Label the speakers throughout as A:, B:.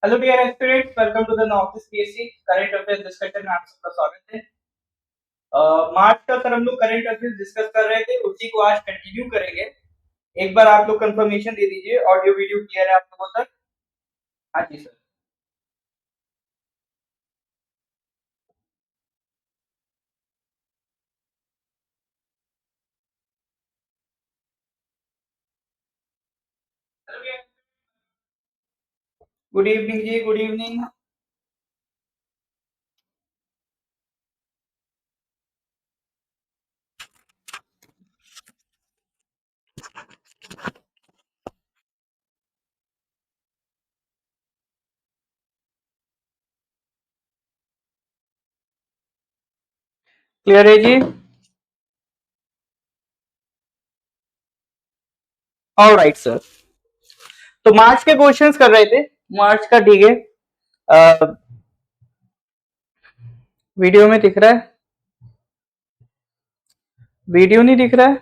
A: Hello dear aspirants, welcome to the north east PSC current affairs discussion में आप सबका स्वागत है। मार्च का सर हम लोग करंट अफेयर्स डिस्कस कर रहे थे, उसी को आज कंटिन्यू करेंगे। एक बार आप लोग कंफर्मेशन दे दीजिए, ऑडियो वीडियो क्लियर है आप लोगों तक? हाँ जी सर। गुड इवनिंग जी, गुड इवनिंग। क्लियर है जी? All right sir. तो मार्च के क्वेश्चंस कर रहे थे, मार्च का। ठीक है, वीडियो में दिख रहा है? वीडियो नहीं दिख रहा है?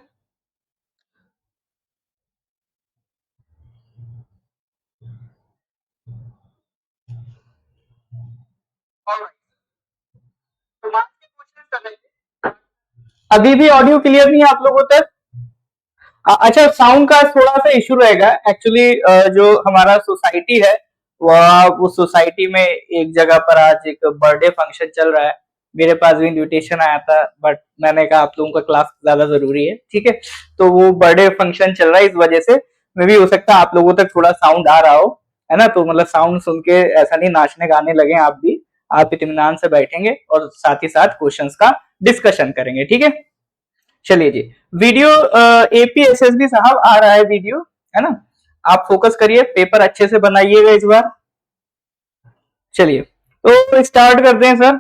A: Alright, तो मार्च के क्वेश्चंस कर रहे थे। अभी भी ऑडियो क्लियर नहीं है आप लोगों तक? अच्छा, साउंड का थोड़ा सा इशू रहेगा एक्चुअली। जो हमारा सोसाइटी है, वह उस सोसाइटी में एक जगह पर आज एक बर्थडे फंक्शन चल रहा है। मेरे पास भी इनविटेशन आया था, बट मैंने कहा आप लोगों का क्लास ज्यादा जरूरी है। ठीक है, तो वो बर्थडे फंक्शन चल रहा है, इस वजह से मे भी हो सकता है आप लोगों तक थोड़ा साउंड आ रहा हो, है ना? तो मतलब साउंड सुन के ऐसा नहीं नाचने गाने लगे आप भी। आप इत्मीनान से बैठेंगे और साथ ही साथ क्वेश्चंस का डिस्कशन करेंगे। ठीक है, चलिए जी। वीडियो एपीएसएसबी साहब आ रहा है वीडियो, है ना? आप फोकस करिए, पेपर अच्छे से बनाइएगा इस बार। चलिए, तो स्टार्ट करते हैं सर।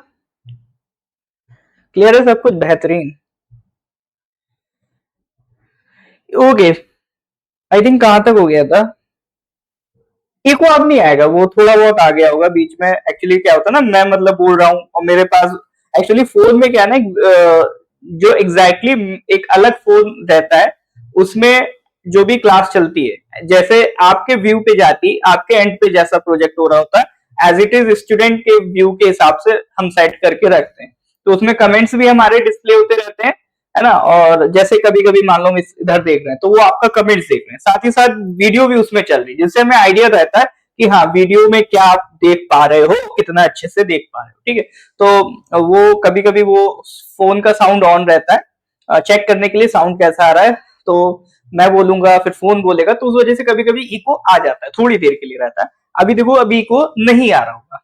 A: क्लियर है सब कुछ? बेहतरीन। ओके, आई थिंक कहां तक हो गया था? इको अब नहीं आएगा, वो थोड़ा बहुत आ गया होगा बीच में। एक्चुअली क्या होता है ना, मैं मतलब बोल रहा हूँ और मेरे पास एक्चुअली फोन में क्या है ना, जो एग्जैक्टली एक अलग फोन रहता है, उसमें जो भी क्लास चलती है, जैसे आपके व्यू पे जाती, आपके एंड पे जैसा प्रोजेक्ट हो रहा होता है, एज इट इज स्टूडेंट के व्यू के हिसाब से हम सेट करके रखते हैं। तो उसमें कमेंट्स भी हमारे डिस्प्ले होते रहते हैं, है ना? और जैसे कभी कभी मान लो हम इधर देख रहे हैं, तो वो आपका कमेंट्स देख रहे हैं, साथ ही साथ वीडियो भी उसमें चल रही है, जिससे हमें आइडिया रहता है कि हाँ, वीडियो में क्या आप देख पा रहे हो, कितना अच्छे से देख पा रहे हो। ठीक है, तो वो कभी कभी वो फोन का साउंड ऑन रहता है, चेक करने के लिए साउंड कैसा आ रहा है। तो मैं बोलूंगा, फिर फोन बोलेगा, तो उस वजह से कभी कभी इको आ जाता है, थोड़ी देर के लिए रहता है। अभी देखो, अभी इको नहीं आ रहा होगा।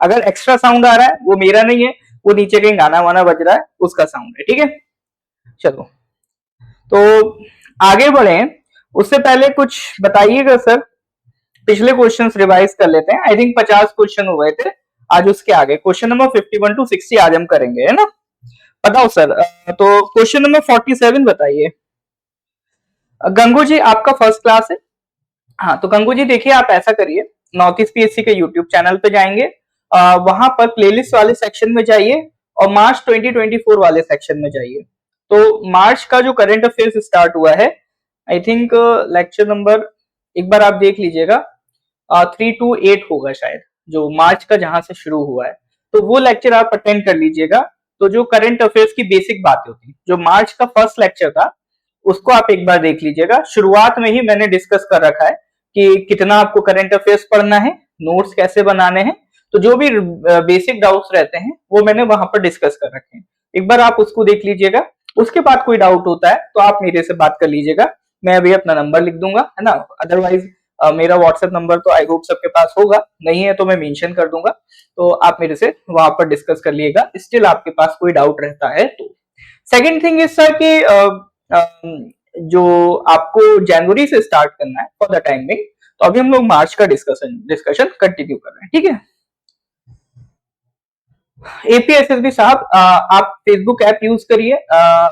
A: अगर एक्स्ट्रा साउंड आ रहा है, वो मेरा नहीं है, वो नीचे कहीं गाना वाना बज रहा है, उसका साउंड है। ठीक है, चलो, तो आगे बढ़े उससे पहले कुछ बताइएगा सर। पिछले क्वेश्चंस रिवाइज कर लेते हैं। आई थिंक 50 क्वेश्चन हो गए थे, आज उसके आगे क्वेश्चन नंबर 51 टू 60 आज हम करेंगे, है ना? बताओ सर। तो क्वेश्चन नंबर 47 बताइए। गंगू जी, आपका फर्स्ट क्लास है? हाँ, तो गंगू जी देखिए, आप ऐसा करिए, नॉर्थ ईस्ट पीएससी के यूट्यूब चैनल पे जाएंगे, वहां पर प्लेलिस्ट वाले सेक्शन में जाइए और मार्च 2024 वाले सेक्शन में जाइए। तो मार्च का जो करंट अफेयर्स स्टार्ट हुआ है, आई थिंक लेक्चर नंबर एक बार आप देख लीजिएगा, 3 to 8 होगा शायद, जो मार्च का जहां से शुरू हुआ है। तो वो लेक्चर आप अटेंड कर लीजिएगा। तो जो करंट अफेयर्स की बेसिक बातें होती हैं, जो मार्च का फर्स्ट लेक्चर था, उसको आप एक बार देख लीजिएगा। शुरुआत में ही मैंने डिस्कस कर रखा है कि कितना आपको करंट अफेयर्स पढ़ना है, नोट्स कैसे बनाने हैं। तो जो भी बेसिक डाउट्स रहते हैं, वो मैंने वहां पर डिस्कस कर रखे हैं। एक बार आप उसको देख लीजिएगा। उसके बाद कोई डाउट होता है तो आप मेरे से बात कर लीजिएगा, मैं अभी अपना नंबर लिख दूंगा, है ना? अदरवाइज मेरा व्हाट्सएप नंबर तो आई होप सबके पास होगा, नहीं है तो मैं मेंशन कर दूंगा। तो आप मेरे से वहां पर डिस्कस कर लिएगा, स्टिल आपके पास कोई डाउट रहता है तो। सेकेंड थिंग इज सर कि जो आपको जनवरी से स्टार्ट करना है फॉर द टाइमिंग, तो अभी हम लोग मार्च का डिस्कशन डिस्कशन कंटिन्यू कर रहे हैं। ठीक है, एपीएसएसबी साहब, आप फेसबुक ऐप यूज करिए।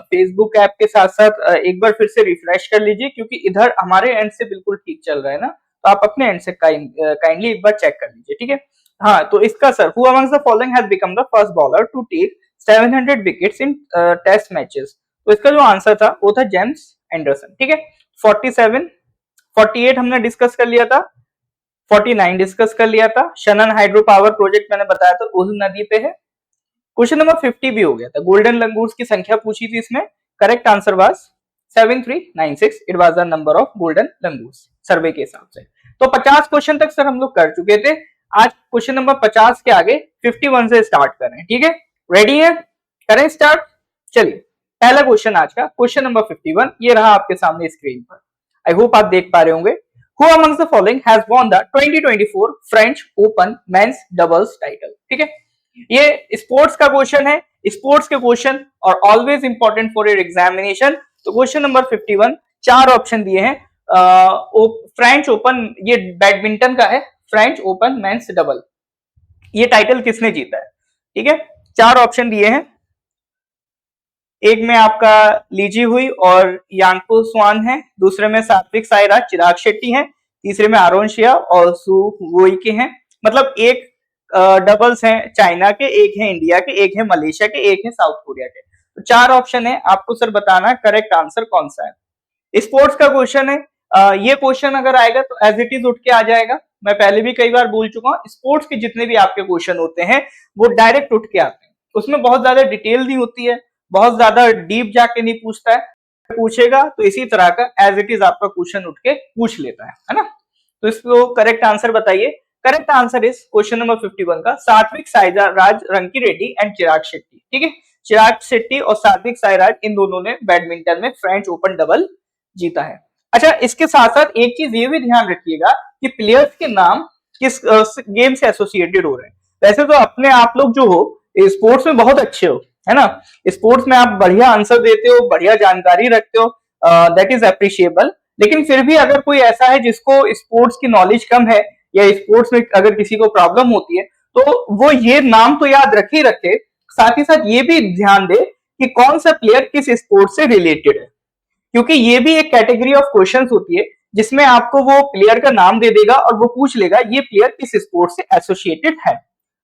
A: फेसबुक ऐप के साथ साथ एक बार फिर से रिफ्रेश कर लीजिए, क्योंकि इधर हमारे एंड से बिल्कुल ठीक चल रहा है ना, तो आप अपने एंड से काइंडली एक बार चेक कर लीजिए। ठीक है, हाँ, तो इसका sir, who amongst the following has become the first bowler to take 700 wickets in test matches? तो इसका जो आंसर था वो था जेम्स एंडरसन। ठीक है, 47, 48 हमने डिस्कस कर लिया था। 49 डिस्कस कर लिया था। शनन हाइड्रो पावर प्रोजेक्ट मैंने बताया था उस नदी पे है। क्वेश्चन नंबर 50 भी हो गया था। गोल्डन लंगूर्स की संख्या पूछी थी इसमें। Correct answer was 7396। It was the number of golden langurs survey के हिसाब से। तो 50 क्वेश्चन तक सर हम लोग कर चुके थे। आज क्वेश्चन नंबर 50 के आगे 51 से स्टार्ट कर रहे हैं। ठीक है, रेडी है? करें स्टार्ट। चलिए, पहला क्वेश्चन आज का, क्वेश्चन नंबर 51, ये रहा आपके सामने स्क्रीन पर। आई होप आप देख पा रहे होंगे। Who amongst the following has won the 2024 French Open Men's Doubles title? ठीक है, ये स्पोर्ट्स का क्वेश्चन है। स्पोर्ट्स के क्वेश्चन और always important for your examination. तो क्वेश्चन नंबर 51, चार ऑप्शन दिए हैं। फ्रेंच ओपन, ये बैडमिंटन का है। फ्रेंच ओपन मेंस डबल, ये टाइटल किसने जीता है? ठीक है, चार ऑप्शन दिए हैं। एक में आपका लीजी हुई और यांगपो स्वान है, दूसरे में सात्विक साईराज चिराग शेट्टी हैं, तीसरे में आरोन शिया और सु वोई के हैं। मतलब एक डबल्स हैं चाइना के, एक है इंडिया के, एक है मलेशिया के, एक है साउथ कोरिया के। तो चार ऑप्शन है, आपको सर बताना करेक्ट आंसर कौन सा है। स्पोर्ट्स का क्वेश्चन है। ये क्वेश्चन अगर आएगा तो एज इट इज उठ के आ जाएगा। मैं पहले भी कई बार बोल चुका हूँ, स्पोर्ट्स के जितने भी आपके क्वेश्चन होते हैं वो डायरेक्ट उठ के आते हैं। उसमें बहुत ज्यादा डिटेल नहीं होती है, बहुत ज्यादा डीप जाके नहीं पूछता है। पूछेगा तो इसी तरह का एज इट इज आपका क्वेश्चन उठ के पूछ लेता है ना। तो इसको करेक्ट आंसर बताइए। Correct answer is question number 51 का सात्विक साईराज, रंकी रेड्डी एंड चिराग शेट्टी। ठीक है, चिराग शेट्टी और सात्विक साईराज इन दोनों ने बैडमिंटन में फ्रेंच ओपन डबल जीता है। अच्छा, इसके साथ साथ एक चीज ये भी ध्यान रखिएगा कि प्लेयर्स के नाम किस गेम से एसोसिएटेड हो रहे हैं। वैसे तो अपने आप लोग जो हो स्पोर्ट्स में बहुत अच्छे हो, है ना, स्पोर्ट्स में आप बढ़िया आंसर देते हो, बढ़िया जानकारी रखते हो, दैट इज अप्रिशिएबल। लेकिन फिर भी अगर कोई ऐसा है जिसको स्पोर्ट्स की नॉलेज कम है या स्पोर्ट्स में अगर किसी को प्रॉब्लम होती है तो वो ये नाम तो याद रख ही रखे, साथ ही साथ ये भी ध्यान दे कि कौन सा प्लेयर किस स्पोर्ट से रिलेटेड है। क्योंकि ये भी एक कैटेगरी ऑफ क्वेश्चंस होती है जिसमें आपको वो प्लेयर का नाम दे देगा और वो पूछ लेगा ये प्लेयर किस स्पोर्ट से एसोसिएटेड है।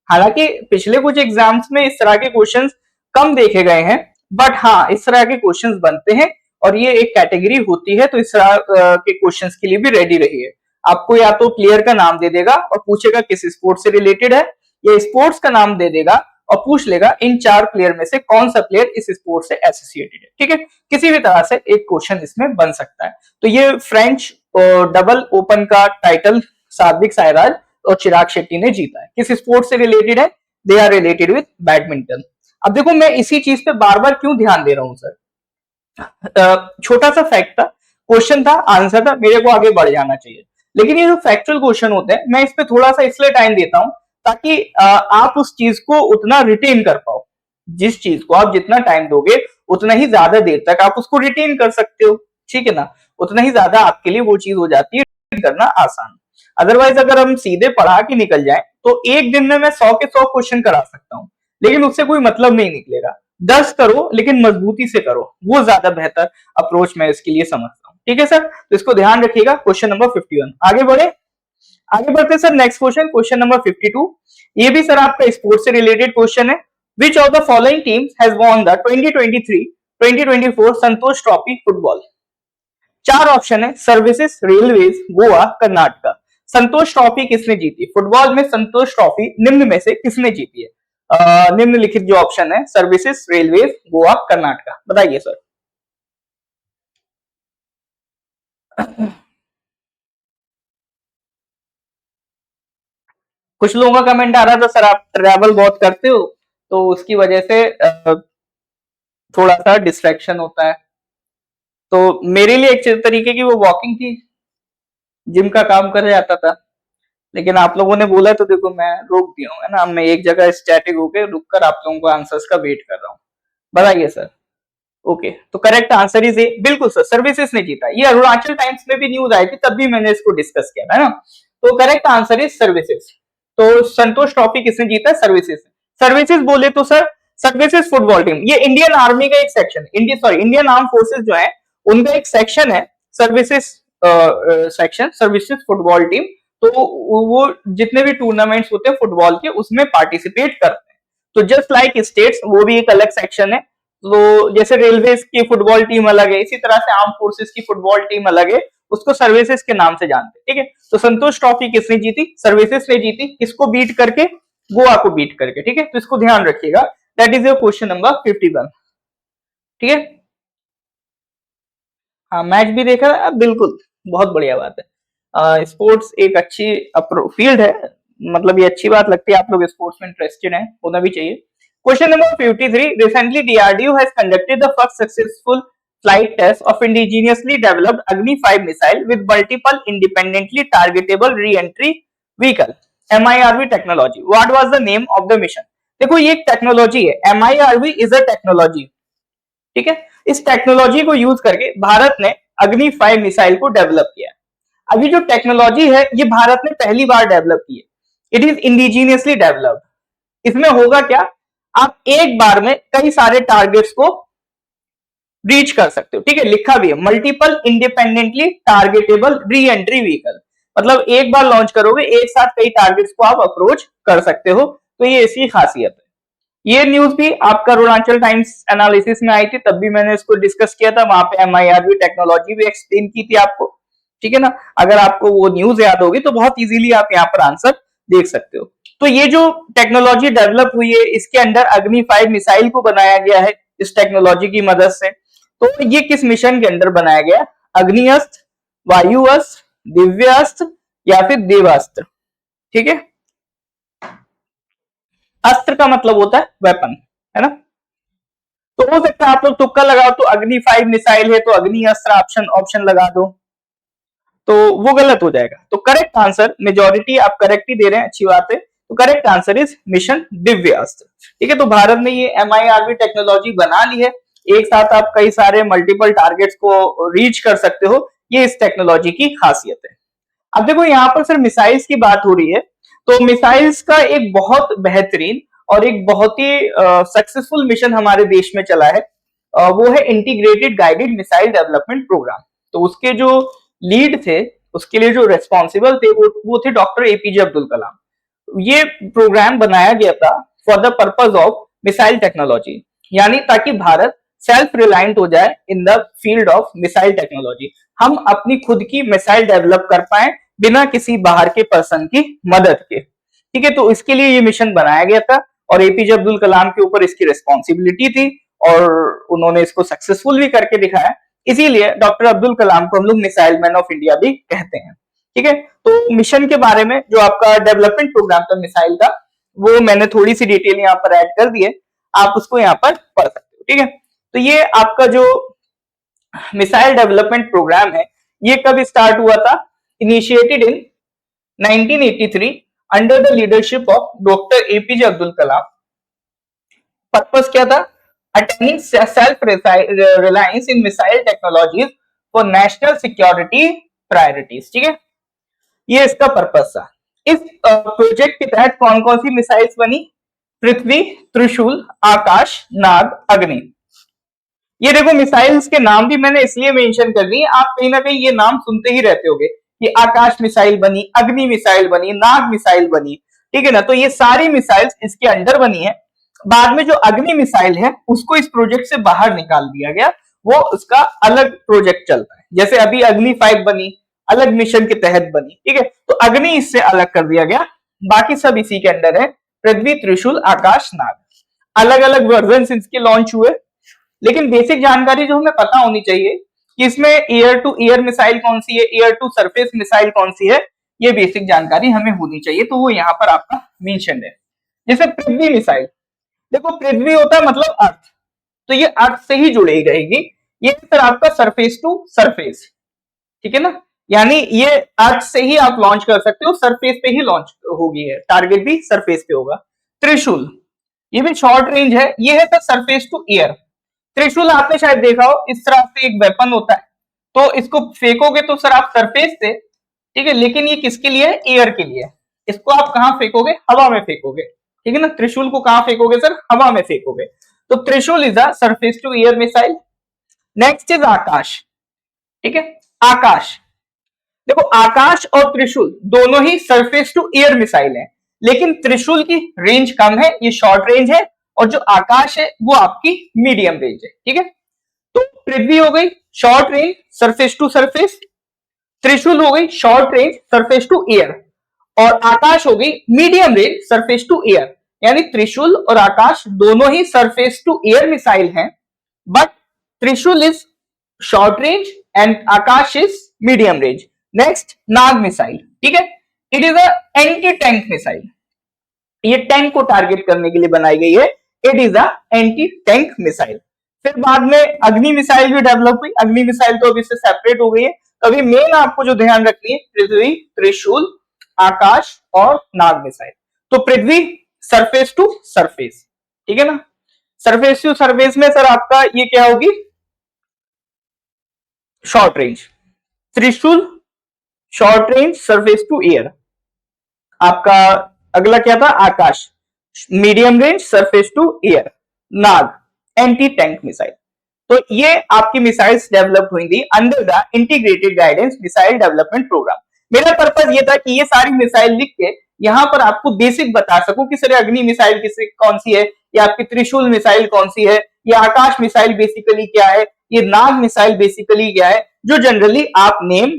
A: हालांकि पिछले कुछ एग्जाम्स में इस तरह के क्वेश्चंस कम देखे गए हैं, बट हाँ इस तरह के क्वेश्चंस बनते हैं और ये एक कैटेगरी होती है। तो इस तरह के क्वेश्चंस के लिए भी रेडी रहिए। आपको या तो प्लेयर का नाम दे देगा और पूछेगा किस स्पोर्ट से रिलेटेड है, या स्पोर्ट्स का नाम दे देगा और पूछ लेगा इन चार प्लेयर में से कौन सा प्लेयर इस स्पोर्ट से एसोसिएटेड है। ठीक है, किसी भी तरह से एक क्वेश्चन इसमें बन सकता है। तो ये फ्रेंच डबल ओपन का टाइटल सात्विक साईराज और चिराग शेट्टी ने जीता है। किस स्पोर्ट से रिलेटेड है? They are related with badminton. अब देखो मैं इसी चीज पे बार बार क्यों ध्यान दे रहा हूं सर। छोटा सा फैक्ट था, क्वेश्चन था, आंसर था, मेरे को आगे बढ़ जाना चाहिए। लेकिन ये जो फैक्चुअल क्वेश्चन होते हैं मैं इस पे थोड़ा सा इसलिए टाइम देता हूं ताकि आप उस चीज को उतना रिटेन कर पाओ। जिस चीज को आप जितना टाइम दोगे उतना ही ज्यादा देर तक आप उसको रिटेन कर सकते हो। ठीक है ना, उतना ही ज्यादा आपके लिए वो चीज हो जाती है करना आसान। अदरवाइज अगर हम सीधे पढ़ा के निकल जाए तो एक दिन में मैं 100 के 100 क्वेश्चन करा सकता हूँ, लेकिन उससे कोई मतलब नहीं निकलेगा। 10 करो लेकिन मजबूती से करो, वो ज्यादा बेहतर अप्रोच मैं इसके लिए समझता हूँ। ठीक है सर, तो इसको ध्यान रखिएगा। क्वेश्चन नंबर 51 आगे बढ़े। आगे बढ़ते sir next question, question number 52। ये भी सर आपका स्पोर्ट्स से रिलेटेड क्वेश्चन है। विच of the following teams has won the 2023-2024 Santosh trophy football? चार ऑप्शन है, सर्विसेज, रेलवेज, गोवा, कर्नाटका। संतोष ट्रॉफी किसने जीती? फुटबॉल में संतोष ट्रॉफी निम्न में से किसने जीती है? निम्नलिखित जो ऑप्शन है, सर्विसेज, रेलवेज, गोवा, कर्नाटका, बताइए सर। कुछ लोगों का कमेंट आ रहा था सर आप ट्रैवल बहुत करते हो तो उसकी वजह से थोड़ा सा डिस्ट्रैक्शन होता है। तो मेरे लिए एक तरीके की वो वॉकिंग थी, जिम का काम कर जाता था, लेकिन आप लोगों ने बोला तो देखो मैं रोक दिया हूँ, है ना। मैं एक जगह स्टैटिक होके रुककर आप लोगों को आंसर्स का वेट कर रहा हूँ। बताइए सर। ओके, तो करेक्ट आंसर इज ए, बिल्कुल सर, सर्विसेज ने जीता। ये अरुणाचल टाइम्स में भी न्यूज आई थी, तब भी मैंने इसको डिस्कस किया, है ना। तो करेक्ट आंसर इज सर्विसेज। तो संतोष ट्रॉफी किसने जीता? सर्विसेज। सर्विसेज बोले तो सर सर्विसेज फुटबॉल टीम, ये इंडियन आर्मी का एक सेक्शन, इंडियन आर्म फोर्सेज जो है उनका एक सेक्शन है services section, services football team. तो वो जितने भी टूर्नामेंट्स होते हैं फुटबॉल के उसमें पार्टिसिपेट करते हैं। तो जस्ट लाइक स्टेट्स, वो भी एक अलग सेक्शन है। तो जैसे रेलवे की फुटबॉल टीम अलग है, इसी तरह से आर्म फोर्सेस की फुटबॉल टीम अलग है, उसको सर्विसेज के नाम से जानते हैं, ठीक है। तो संतोष ट्रॉफी किसने जीती? सर्विसेज ने जीती। किसको बीट करके? गोवा को बीट करके, ठीक है। तो इसको ध्यान रखिएगा। That is your question number 51, ठीक है। हाँ, मैच भी देखा है, बिल्कुल, बहुत बढ़िया बात है। स्पोर्ट्स एक अच्छी फील्ड है, मतलब ये अच्छी बात लगती है, आप लोग स्पोर्ट्स में इंटरेस्टेड हैं, होना भी चाहिए। Question number 53, recently DRDO has conducted the first successful flight test of indigenously developed Agni 5 missile with multiple independently targetable re-entry vehicle MIRV technology. What was the name of the mission? देखो ये एक technology है, MIRV is a technology, ठीक है। इस technology को use करके भारत ने अग्नि 5 मिसाइल को डेवलप किया। अभी जो टेक्नोलॉजी है ये भारत ने पहली बार डेवलप की है। It is indigenously developed. इसमें होगा क्या, आप एक बार में कई सारे टारगेट्स को रीच कर सकते हो, ठीक है। लिखा भी है multiple independently targetable re entry vehicle, मतलब एक बार लॉन्च करोगे एक साथ कई टारगेट्स को आप अप्रोच कर सकते हो। तो ये इसकी खासियत है। ये न्यूज भी आपका अरुणाचल टाइम्स एनालिसिस में आई थी, तब भी मैंने इसको डिस्कस किया था, वहां पे MIRV टेक्नोलॉजी भी एक्सप्लेन की थी आपको, ठीक है ना। अगर आपको वो न्यूज याद होगी तो बहुत इजीली आप यहाँ पर आंसर देख सकते हो। तो ये जो टेक्नोलॉजी डेवलप हुई है, इसके अंडर अग्नि 5 मिसाइल को बनाया गया है इस टेक्नोलॉजी की मदद से। तो ये किस मिशन के अंडर बनाया गया? अग्निअस्त्र, वायु अस्त्र, दिव्य अस्त्र या फिर देवास्त्र, ठीक है। अस्त्र का मतलब होता है वेपन, है ना। तो हो सकता है आप लोग तुक्का लगाओ तो अग्नि 5 मिसाइल है तो अग्नि अस्त्र ऑप्शन लगा दो, तो वो गलत हो जाएगा। तो करेक्ट आंसर, मेजॉरिटी आप करेक्ट ही दे रहे हैं, अच्छी बात है। तो correct answer is mission Divya अस्त्र, ठीक है। तो भारत ने ये MIRV टेक्नोलॉजी बना ली है, एक साथ आप कई सारे मल्टीपल टारगेट्स को रीच कर सकते हो, ये इस टेक्नोलॉजी की खासियत है। अब देखो यहाँ पर सर मिसाइल्स की बात हो रही है, तो मिसाइल्स का एक बहुत बेहतरीन और एक बहुत ही सक्सेसफुल मिशन हमारे देश में चला है, वो है integrated guided missile development programme. तो उसके जो लीड थे, उसके लिए जो रेस्पॉन्सिबल थे, वो थे डॉक्टर APJ अब्दुल कलाम। ये प्रोग्राम बनाया गया था for the purpose of missile technology, यानी ताकि भारत सेल्फ रिलायंट हो जाए in the field of missile technology. हम अपनी खुद की मिसाइल डेवलप कर पाए बिना किसी बाहर के पर्सन की मदद के, ठीक है। तो इसके लिए ये मिशन बनाया गया था और APJ अब्दुल कलाम के ऊपर इसकी रिस्पॉन्सिबिलिटी थी और उन्होंने इसको सक्सेसफुल भी करके दिखाया। इसीलिए डॉक्टर अब्दुल कलाम को हम लोग मिसाइल मैन ऑफ इंडिया भी कहते हैं, ठीक है। तो मिशन के बारे में जो आपका डेवलपमेंट प्रोग्राम था मिसाइल का, वो मैंने थोड़ी सी डिटेल यहाँ पर ऐड कर दी है, आप उसको यहाँ पर पढ़ सकते हो, ठीक है। तो ये आपका जो मिसाइल डेवलपमेंट प्रोग्राम है, ये कब स्टार्ट हुआ था? Initiated in 1983 under the leadership of doctor APJ Abdul Kalam. Purpose क्या था? Attaining self reliance in missile technologies for national security priorities, ठीक है। ये इसका पर्पस था। इस प्रोजेक्ट के तहत कौन कौन सी मिसाइल्स बनी? पृथ्वी, त्रिशूल, आकाश, नाग, अग्नि। ये देखो मिसाइल्स के नाम भी मैंने इसलिए मेंशन कर दिए, आप कहीं ना कहीं ये नाम सुनते ही रहते होगे कि आकाश मिसाइल बनी, अग्नि मिसाइल बनी, नाग मिसाइल बनी, ठीक है ना। तो ये सारी मिसाइल्स इसके अंडर बनी है। बाद में जो अग्नि मिसाइल है उसको इस प्रोजेक्ट से बाहर निकाल दिया गया, वो उसका अलग प्रोजेक्ट चलता है। जैसे अभी अग्नि 5 बनी, अलग मिशन के तहत बनी, ठीक है। तो अग्नि इससे अलग कर दिया गया, बाकी सब इसी के अंडर है। पृथ्वी, त्रिशूल, आकाश, नाग, अलग अलग वर्जन इसके लॉन्च हुए। लेकिन बेसिक जानकारी जो हमें पता होनी चाहिए कि इसमें एयर टू एयर मिसाइल कौन सी है, एयर टू सरफेस मिसाइल कौन सी है, ये बेसिक जानकारी हमें होनी चाहिए। तो वो यहाँ पर आपका मेंशन है। जैसे पृथ्वी मिसाइल, देखो पृथ्वी होता है मतलब अर्थ, तो ये अर्थ से ही जुड़ी रहेगी। ये सर आपका सरफेस टू सरफेस, ठीक है ना, यानी ये अर्थ से ही आप लॉन्च कर सकते हो, सरफेस पे ही लॉन्च होगी है, टारगेट भी सरफेस पे होगा। त्रिशूल, ये भी शॉर्ट रेंज है, ये है सर सरफेस टू एयर। त्रिशूल आपने शायद देखा हो, इस तरह से एक वेपन होता है, तो इसको फेंकोगे तो सर आप सरफेस से, ठीक है, लेकिन ये किसके लिए है? एयर के लिए। इसको आप कहां फेंकोगे? हवा में फेंकोगे, ठीक है ना। त्रिशूल को कहां फेंकोगे सर? हवा में फेंकोगे। तो Trishul is a surface to air missile. Next is Akash, ठीक है। आकाश, देखो आकाश और त्रिशूल दोनों ही सरफेस टू एयर मिसाइल है, लेकिन त्रिशूल की रेंज कम है, ये शॉर्ट रेंज है, और जो आकाश है वो आपकी मीडियम रेंज है, ठीक है। तो पृथ्वी हो गई short range, surface to surface. Trishul हो गई short range surface to air, और आकाश हो गई medium range surface to air. यानी त्रिशूल और आकाश दोनों ही सरफेस टू एयर मिसाइल हैं, but Trishul is short range and Akash is medium range. Next Nag missile, ठीक है, it is a anti tank missile. ये टैंक को टारगेट करने के लिए बनाई गई है, it is a anti tank missile. फिर बाद में अग्नि मिसाइल भी डेवलप हुई, अग्नि मिसाइल तो अभी से सेपरेट हो गई है। तो अभी मेन आपको जो ध्यान रखनी है, पृथ्वी, त्रिशूल, आकाश और नाग मिसाइल। तो पृथ्वी सरफेस टू सरफेस, ठीक है ना, सरफेस टू सरफेस में सर आपका ये क्या होगी, short range. Trishul short range surface to air. आपका अगला क्या था, Akash medium range surface to air. Nag anti tank missile. तो ये आपकी मिसाइल्स डेवलप हुई थी under the integrated guidance missile development programme. मेरा पर्पज ये था कि ये सारी मिसाइल लिख के यहां पर आपको बेसिक बता सकूं कि सर अग्नि मिसाइल किस कौन सी है, या आपकी त्रिशूल मिसाइल कौन सी है, ये आकाश मिसाइल बेसिकली क्या है, ये नाग मिसाइल बेसिकली क्या है, जो जनरली आप नेम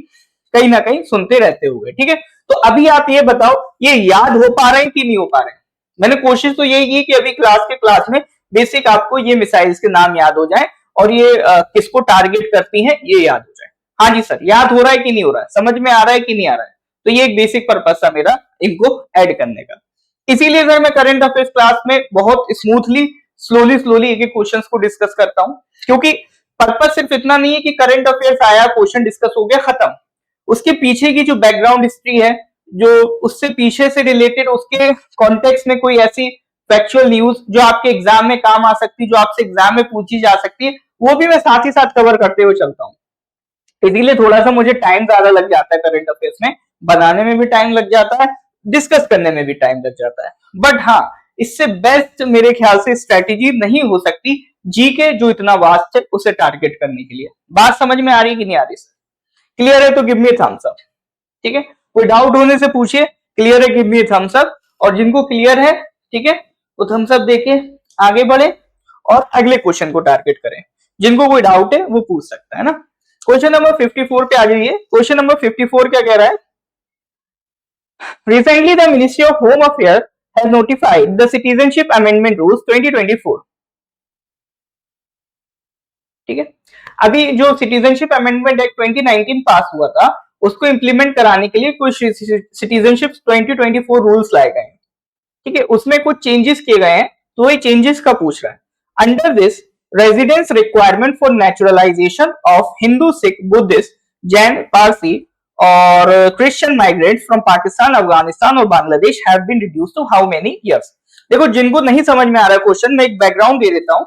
A: कहीं ना कहीं सुनते रहते होंगे, ठीक है। तो अभी आप ये बताओ, ये याद हो पा रहे हैं कि नहीं हो पा रहे हैं? मैंने कोशिश तो यही की कि अभी क्लास में बेसिक आपको ये मिसाइल्स के नाम याद हो जाए और ये किसको टारगेट करती हैं ये याद हो जाए। हाँ जी सर, याद हो रहा है कि नहीं हो रहा है, समझ में आ रहा है कि नहीं आ रहा है? तो ये एक बेसिक पर्पस था मेरा इनको ऐड करने का। इसीलिए सर मैं करंट अफेयर्स क्लास में बहुत स्मूथली स्लोली स्लोली एक एक क्वेश्चंस को डिस्कस करता हूं, क्योंकि पर्पस सिर्फ इतना नहीं है कि करंट अफेयर्स आया, क्वेश्चन डिस्कस हो गया, खत्म। उसके पीछे की जो बैकग्राउंड हिस्ट्री है, जो उससे पीछे से रिलेटेड उसके कॉन्टेक्स्ट में कोई ऐसी फैक्चुअल न्यूज जो आपके एग्जाम में काम आ सकती है, जो आपसे एग्जाम में पूछी जा सकती है, वो भी मैं साथ ही साथ कवर करते हुए चलता हूँ। इसीलिए थोड़ा सा मुझे टाइम ज्यादा लग जाता है करंट अफेयर्स में, बनाने में भी टाइम लग जाता है, डिस्कस करने में भी टाइम लग जाता है। बट हाँ, इससे बेस्ट मेरे ख्याल से स्ट्रेटेजी नहीं हो सकती जीके जो इतना वास्ट है उसे टारगेट करने के लिए। बात समझ में आ रही कि नहीं आ रही सर? क्लियर है तो गिव मी थम्स अप, ठीक है। कोई डाउट होने से पूछिए, क्लियर है गिव मी थम्स अप, और जिनको क्लियर है, ठीक है, वो थम्स अप देके आगे बढ़े और अगले क्वेश्चन को टारगेट करें। जिनको कोई डाउट है वो पूछ सकता है ना। क्वेश्चन नंबर 54 पे आ जाइए। क्वेश्चन नंबर 54 क्या कह रहा है, recently the ministry of home affair has notified the citizenship amendment rules 2024, ठीक है। अभी जो सिटीजनशिप अमेंडमेंट एक्ट 2019 पास हुआ था, उसको इंप्लीमेंट कराने के लिए कुछ सिटीजनशिप 2024 रूल्स लाए गए हैं, ठीक है। उसमें कुछ चेंजेस किए गए हैं, तो ये चेंजेस का पूछ रहा है। Under this residence requirement for naturalisation of Hindu, Sikh, Buddhist, Jain, Parsi और Christian migrants from Pakistan, Afghanistan और Bangladesh have been reduced to how many years. देखो, जिनको नहीं समझ में आ रहा क्वेश्चन, मैं एक बैकग्राउंड दे देता हूं।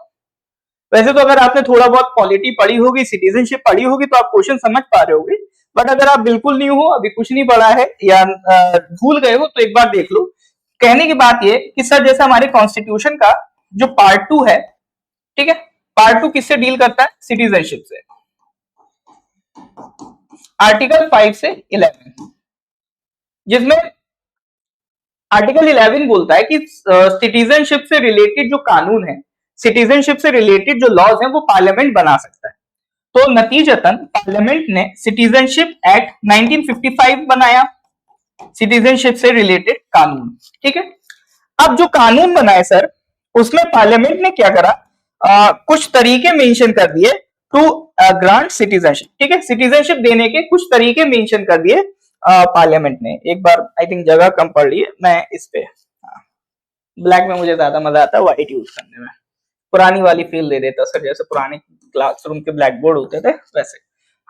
A: वैसे तो अगर आपने थोड़ा बहुत पॉलिटी पढ़ी होगी, सिटीजनशिप पढ़ी होगी, तो आप क्वेश्चन समझ पा रहे होगे। बट अगर आप बिल्कुल न्यू हो, अभी कुछ नहीं पढ़ा है या भूल गए हो, तो एक बार देख लो। कहने की बात ये कि सर जैसे हमारे कॉन्स्टिट्यूशन का जो पार्ट 2 है, ठीक है, पार्ट 2 किससे डील करता है, सिटीजनशिप से। आर्टिकल 5 से 11, जिसमें आर्टिकल 11 बोलता है कि सिटीजनशिप से रिलेटेड जो कानून है, सिटीजनशिप से रिलेटेड जो लॉज हैं, वो पार्लियामेंट बना सकता है। तो नतीजतन पार्लियामेंट ने सिटीजनशिप एक्ट 1955 बनाया, सिटीजनशिप से रिलेटेड कानून, ठीक है। अब जो कानून बना है सर, उसमें पार्लियामेंट ने क्या करा, कुछ तरीके मेंशन कर दिए टू ग्रांट सिटीजनशिप, ठीक है। सिटीजनशिप देने के कुछ तरीके मेंशन कर दिए पार्लियामेंट ने। एक बार आई थिंक जगह कम पड़ रही है, मैं इस पे ब्लैक में मुझे ज्यादा मजा आता है व्हाइट यूज करने में, पुरानी वाली फील दे देता सर, जैसे पुराने क्लासरूम के ब्लैक बोर्ड होते थे वैसे।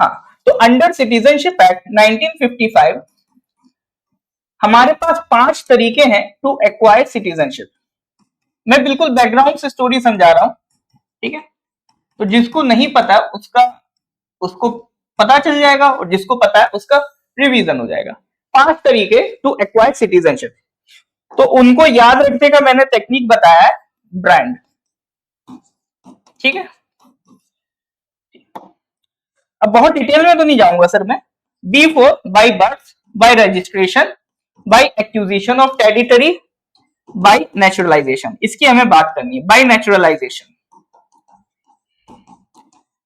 A: हाँ, तो अंडर सिटीजनशिप एक्ट 1955 हमारे पास 5 तरीके हैं टू एक्वायर सिटीजनशिप। मैं बिल्कुल बैकग्राउंड से स्टोरी समझा रहा हूं, ठीक है। तो जिसको नहीं पता उसको पता चल जाएगा, और जिसको पता है उसका रिवीजन हो जाएगा। 5 तरीके टू एक्वायर सिटीजनशिप, तो उनको याद रखने का मैंने टेक्निक बताया है, ब्रांड, ठीक है। अब बहुत डिटेल में तो नहीं जाऊंगा सर मैं। B for by birth, by registration, by acquisition of territory, by naturalisation, इसकी हमें बात करनी है, बाय नेचुरलाइजेशन,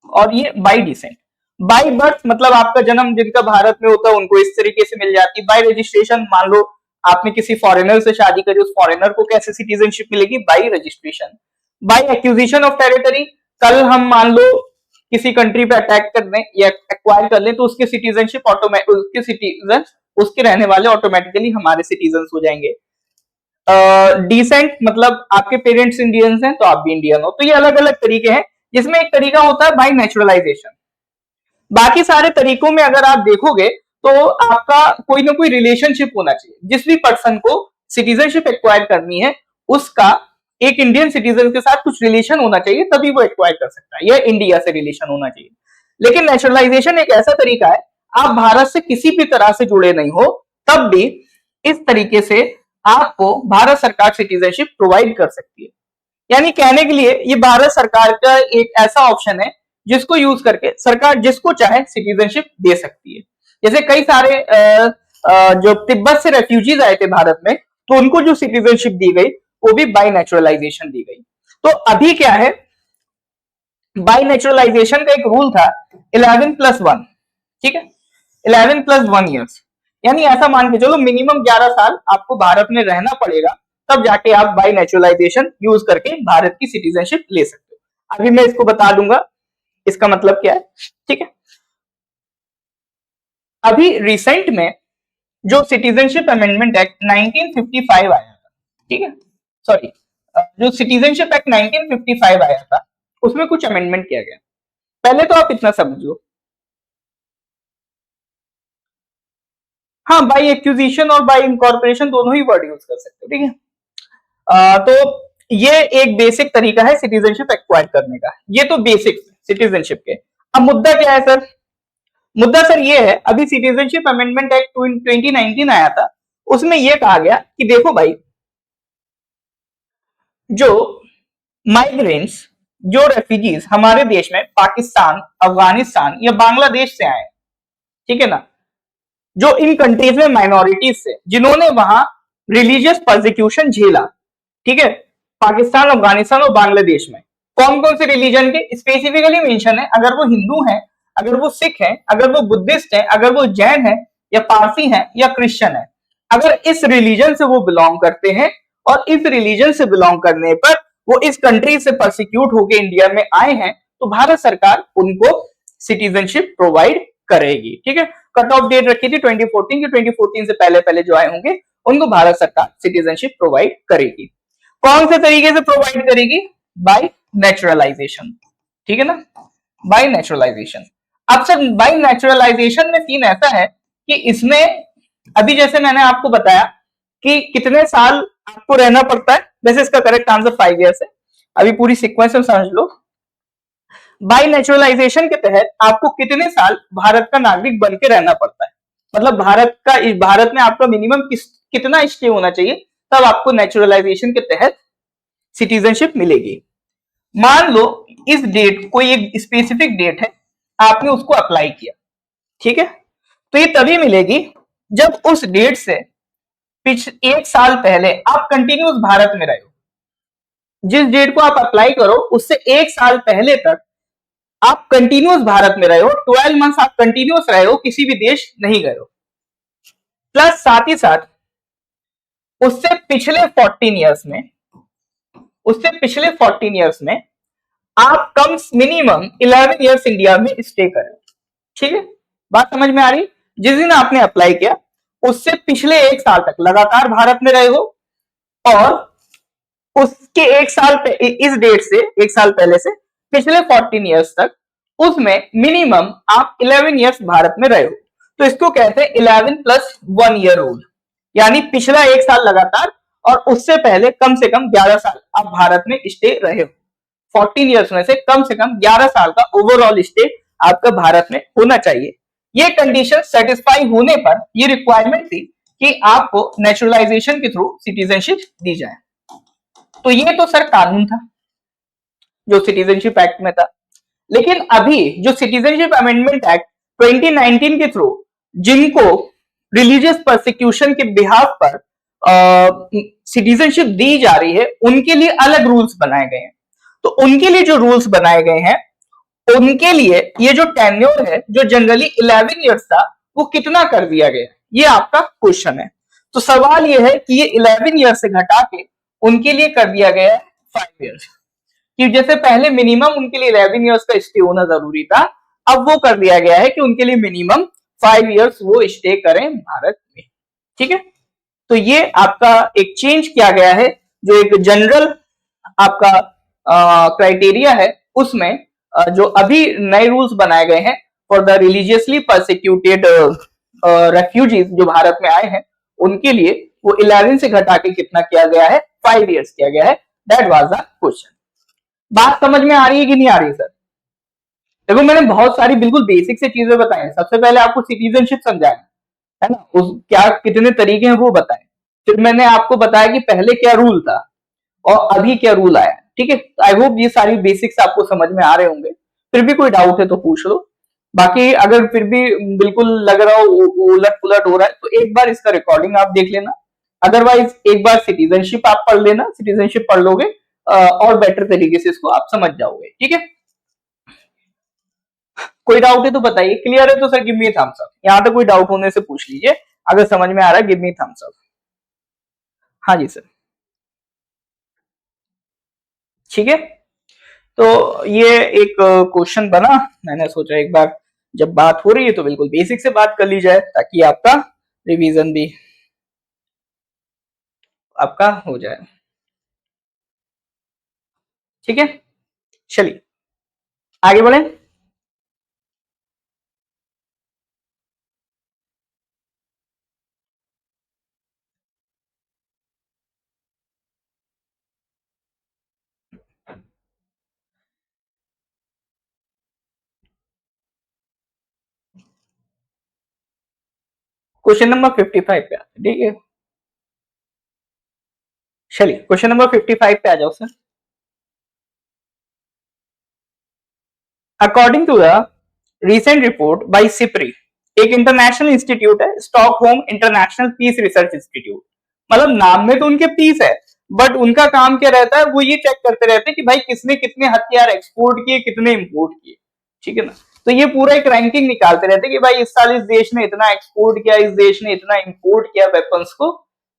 A: और ये बाय डिसेंट। बाय बर्थ मतलब आपका जन्म जिनका भारत में होता है उनको इस तरीके से मिल जाती है। बाय रजिस्ट्रेशन, मान लो आपने किसी फॉरेनर से शादी करी, उस फॉरेनर को कैसे सिटीजनशिप मिलेगी? By registration. By acquisition of territory, कल हम मान लो किसी कंट्री पे अटैक कर दें या एक्वायर कर लें तो उसके सिटीजनशिप ऑटोमेटिक, उसके सिटीजन, उसके रहने वाले ऑटोमेटिकली हमारे सिटीजन हो जाएंगे। डिसेंट मतलब आपके पेरेंट्स इंडियंस हैं तो आप भी इंडियन हो। तो ये अलग अलग तरीके हैं, जिसमें एक तरीका होता है बाय नेचुरलाइजेशन। बाकी सारे तरीकों में अगर आप देखोगे तो आपका कोई ना कोई रिलेशनशिप होना चाहिए। जिस भी पर्सन को सिटीजनशिप एक्वायर करनी है उसका एक इंडियन सिटीजन के साथ कुछ रिलेशन होना चाहिए, तभी वो एक्वायर कर सकता है, या इंडिया से रिलेशन होना चाहिए। लेकिन नेचुरलाइजेशन एक ऐसा तरीका है, आप भारत से किसी भी तरह से जुड़े नहीं हो तब भी इस तरीके से आपको भारत सरकार सिटीजनशिप प्रोवाइड कर सकती है। यानी कहने के लिए ये भारत सरकार का एक ऐसा ऑप्शन है जिसको यूज करके सरकार जिसको चाहे सिटीजनशिप दे सकती है। जैसे कई सारे जो तिब्बत से रेफ्यूजीज आए थे भारत में, तो उनको जो सिटीजनशिप दी गई वो भी बाय नेचुरलाइजेशन दी गई। तो अभी क्या है, बाय नेचुरलाइजेशन का एक रूल था 11+1, ठीक है, 11+1 ईयर्स, यानी ऐसा मान के चलो मिनिमम 11 साल आपको भारत में रहना पड़ेगा, तब जाके आप बाय नेचुरलाइजेशन यूज करके भारत की सिटीजनशिप ले सकते हो। अभी मैं इसको बता दूंगा इसका मतलब क्या है, ठीक है। अभी रिसेंट में जो सिटीजनशिप अमेंडमेंट एक्ट 1955 आया था, ठीक है, सॉरी, जो सिटीजनशिप एक्ट 1955 आया था उसमें कुछ अमेंडमेंट किया गया। पहले तो आप इतना समझो, हाँ, बाय एक्विजिशन और बाय इनकॉर्पोरेशन दोनों ही वर्ड यूज कर सकते हो, ठीक है। तो ये एक बेसिक तरीका है सिटीजनशिप एक्वायर करने का, ये तो बेसिक सिटीजनशिप के। अब मुद्दा क्या है सर? मुद्दा सर ये है, अभी सिटीजनशिप अमेंडमेंट एक्ट 2019 आया था, उसमें यह कहा गया कि देखो भाई, जो माइग्रेंट्स, जो रेफ्यूजीज हमारे देश में पाकिस्तान, अफगानिस्तान या बांग्लादेश से आए, ठीक है ना, जो इन कंट्रीज में माइनॉरिटीज से, जिन्होंने वहां रिलीजियस परसिक्यूशन झेला, ठीक है, पाकिस्तान, अफगानिस्तान और बांग्लादेश में कौन कौन से रिलीजन के स्पेसिफिकली मेंशन है, अगर वो हिंदू हैं, अगर वो सिख हैं, अगर वो बुद्धिस्ट हैं, अगर वो जैन है या पारसी हैं या क्रिश्चियन है, अगर इस रिलीजन से वो बिलोंग करते हैं और इस रिलीजन से बिलोंग करने पर वो इस कंट्री से परसिक्यूट होकर इंडिया में आए हैं, तो भारत सरकार उनको सिटीजनशिप प्रोवाइड करेगी, ठीक है। कट ऑफ डेट रखी थी 2014 की, 2014 से पहले पहले जो आए होंगे उनको भारत सरकार सिटीजनशिप प्रोवाइड करेगी। कौन से तरीके से प्रोवाइड करेगी? बाय नेचुरलाइजेशन, ठीक है ना, बाय नेचुरलाइजेशन। अब सर बाय नेचुरलाइजेशन में सीन ऐसा है कि इसमें अभी जैसे मैंने आपको बताया कि कितने साल आपको रहना पड़ता है, वैसे इसका करेक्ट आंसर 5 ईयर्स है। अभी पूरी सीक्वेंस में समझ लो। बाय नेचुरलाइजेशन के तहत आपको कितने साल भारत का नागरिक बन के रहना पड़ता है, मतलब भारत में आपका मिनिमम कितना स्टे होना चाहिए, तब आपको नेचुरलाइजेशन के तहत सिटीजनशिप मिलेगी। मान लो इस डेट, कोई एक स्पेसिफिक डेट है, आपने उसको अप्लाई किया, ठीक है, तो ये तभी मिलेगी जब उस डेट से एक साल पहले आप कंटिन्यूस भारत में रहे हो। जिस डेट को आप अप्लाई करो उससे एक साल पहले तक आप कंटिन्यूस भारत में रहे हो, 12 मंथ्स आप कंटिन्यूस रहे हो, किसी भी देश नहीं गए हो, प्लस साथ ही साथ उससे पिछले 14 ईयर्स में, उससे पिछले 14 ईयर्स में आप कम मिनिमम 11 ईयर्स इंडिया में स्टे करें, ठीक है, बात समझ में आ रही? जिस दिन आपने अप्लाई किया उससे पिछले एक साल तक लगातार भारत में रहे हो, और उसके एक साल इस डेट से एक साल पहले से पिछले 14 ईयर्स तक उसमें मिनिमम आप 11 ईयर्स भारत में रहे हो, तो इसको कहते हैं 11+1 ईयर रूल, यानी पिछला एक साल लगातार और उससे पहले कम से कम 11 साल आप भारत में स्टे रहे हो। 14 ईयर्स में से कम 11 साल का ओवरऑल स्टे आपका भारत में होना चाहिए। ये कंडीशन सेटिस्फाई होने पर ये रिक्वायरमेंट थी कि आपको नेचुरलाइजेशन के थ्रू सिटीजनशिप दी जाए। तो ये तो सर कानून था जो सिटीजनशिप एक्ट में था, लेकिन अभी जो सिटीजनशिप अमेंडमेंट एक्ट 2019 के थ्रू जिनको रिलीजियस परसिक्यूशन के बिहाफ पर सिटीजनशिप दी जा रही है, उनके लिए अलग रूल्स बनाए गए हैं। तो उनके लिए जो रूल्स बनाए गए हैं उनके लिए ये जो टेन्योर है जो जनरली 11 ईयर्स था वो कितना कर दिया गया, ये आपका क्वेश्चन है। तो सवाल ये है कि ये 11 ईयर से घटा के उनके लिए कर दिया गया है 5 ईयर्स, कि जैसे पहले मिनिमम उनके लिए 11 ईयर्स का स्टे होना जरूरी था, अब वो कर दिया गया है कि उनके लिए मिनिमम 5 ईयर्स वो स्टे करें भारत में। ठीक है, तो ये आपका एक चेंज किया गया है, जो एक जनरल आपका क्राइटेरिया है उसमें जो अभी नए रूल्स बनाए गए हैं for the religiously persecuted refugees जो भारत में आए हैं, उनके लिए वो 11 से घटा के कितना किया गया है, 5 ईयर्स किया गया है। That was the question. बात समझ में आ रही है कि नहीं आ रही सर? देखो मैंने बहुत सारी बिल्कुल बेसिक से चीजें बताई हैं। सबसे पहले आपको सिटीजनशिप समझाया है ना, उस क्या कितने तरीके हैं वो बताए, फिर मैंने आपको बताया कि पहले क्या रूल था और अभी क्या रूल आया। ठीक है, आई होप ये सारी बेसिक्स आपको समझ में आ रहे होंगे। फिर भी कोई डाउट है तो पूछ लो, बाकी अगर फिर भी बिल्कुल लग रहा हो उलट पुलट हो रहा है तो एक बार इसका रिकॉर्डिंग आप देख लेना, अदरवाइज एक बार सिटीजनशिप आप पढ़ लेना, सिटीजनशिप पढ़ लोगे और बेटर तरीके से इसको आप समझ जाओगे। ठीक है, कोई डाउट है तो बताइए। क्लियर है तो sir give me thumbs up, यहाँ तक कोई डाउट होने से पूछ लीजिए, अगर समझ में आ रहा है गिव मी थम्स अप। हाँ जी सर, ठीक है। तो ये एक क्वेश्चन बना, मैंने सोचा एक बार जब बात हो रही है तो बिल्कुल बेसिक से बात कर ली जाए ताकि आपका रिवीजन भी आपका हो जाए। ठीक है, चलिए आगे बढ़े। क्वेश्चन नंबर 55 पे आते, ठीक है। चलिए क्वेश्चन नंबर 55 पे आ जाओ sir. According to the recent report by SIPRI, एक इंटरनेशनल इंस्टीट्यूट है, Stockholm international peace research institute, मतलब नाम में तो उनके पीस है, बट उनका काम क्या रहता है, वो ये चेक करते रहते हैं कि भाई किसने कितने हथियार एक्सपोर्ट किए, कितने इंपोर्ट किए। ठीक है ना, तो ये पूरा एक रैंकिंग निकालते रहते हैं कि भाई इस साल इस देश ने इतना एक्सपोर्ट किया, इस देश ने इतना इंपोर्ट किया वेपन्स को,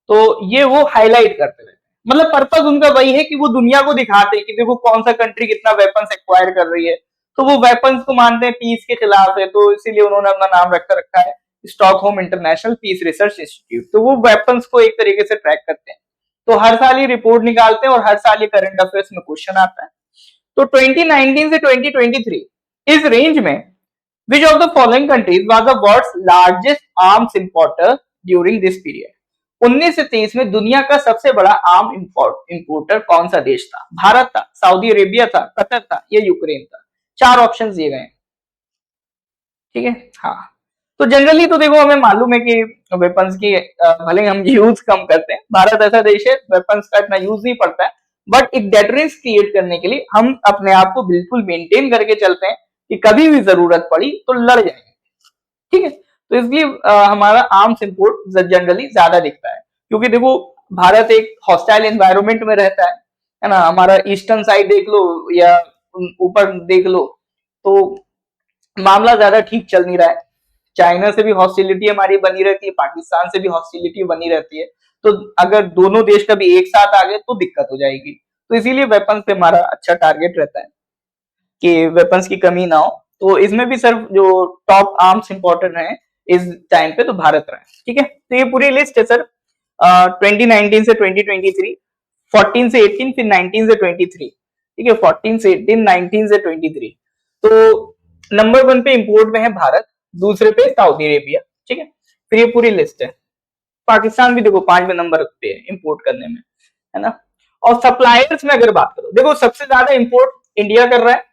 A: तो ये वो हाईलाइट करते रहते हैं। मतलब पर्पस उनका वही है कि वो दुनिया को दिखाते हैं कि देखो कौन सा कंट्री कितना वेपन्स एक्वायर कर रही है, तो वो वेपन्स को मानते हैं पीस के खिलाफ है, तो इसीलिए उन्होंने अपना नाम रखा है Stockholm international peace research institute. तो वो वेपन्स को एक तरीके से ट्रैक करते हैं, तो हर साल ये रिपोर्ट निकालते हैं और हर साल ये करंट अफेयर्स में क्वेश्चन आता है। तो 2019 से 2023 इस रेंज में which of the following countries was the world's largest arms importer during this period. 19 से 23 में दुनिया का सबसे बड़ा आर्म इंपोर्टर कौन सा देश था? भारत था, सऊदी अरेबिया था, कतर था या यूक्रेन था? चार ऑप्शन दिए गए। ठीक है, हाँ। तो जनरली तो देखो हमें मालूम है कि वेपन्स की भले हम यूज कम करते हैं, भारत ऐसा देश है वेपन्स का इतना यूज नहीं पड़ता है, बट एक डेटरेंस क्रिएट करने के लिए हम अपने आप को बिल्कुल मेंटेन करके चलते हैं कि कभी भी जरूरत पड़ी तो लड़ जाएंगे। ठीक है, तो इसलिए हमारा आर्म्स इंपोर्ट जनरली ज्यादा दिखता है, क्योंकि देखो भारत एक हॉस्टाइल एनवायरनमेंट में रहता है ना। हमारा ईस्टर्न साइड देख लो या ऊपर देख लो, तो मामला ज्यादा ठीक चल नहीं रहा है। चाइना से भी हॉस्टिलिटी हमारी बनी रहती है, पाकिस्तान से भी हॉस्टिलिटी बनी रहती है, तो अगर दोनों देश कभी एक साथ आ गए तो दिक्कत हो जाएगी। तो इसीलिए वेपन्स पे हमारा अच्छा टारगेट रहता है कि वेपन्स की कमी ना हो। तो इसमें भी सिर्फ जो टॉप आर्म्स इंपॉर्टेंट है इस टाइम पे तो भारत रहा है। ठीक है, तो ये पूरी लिस्ट है सर 2019 से 2023, 14 से 18, फिर 19 से 23। ठीक है, 14 से 18, 19 से 23। तो नंबर 1 पे इंपोर्ट में है भारत, दूसरे पे सऊदी अरेबिया। ठीक है, फिर ये पूरी लिस्ट है। पाकिस्तान भी देखो 5वें नंबर पे है इंपोर्ट करने में, है ना। और सप्लायर्स में अगर बात करो, देखो सबसे ज्यादा इंपोर्ट इंडिया कर रहा है,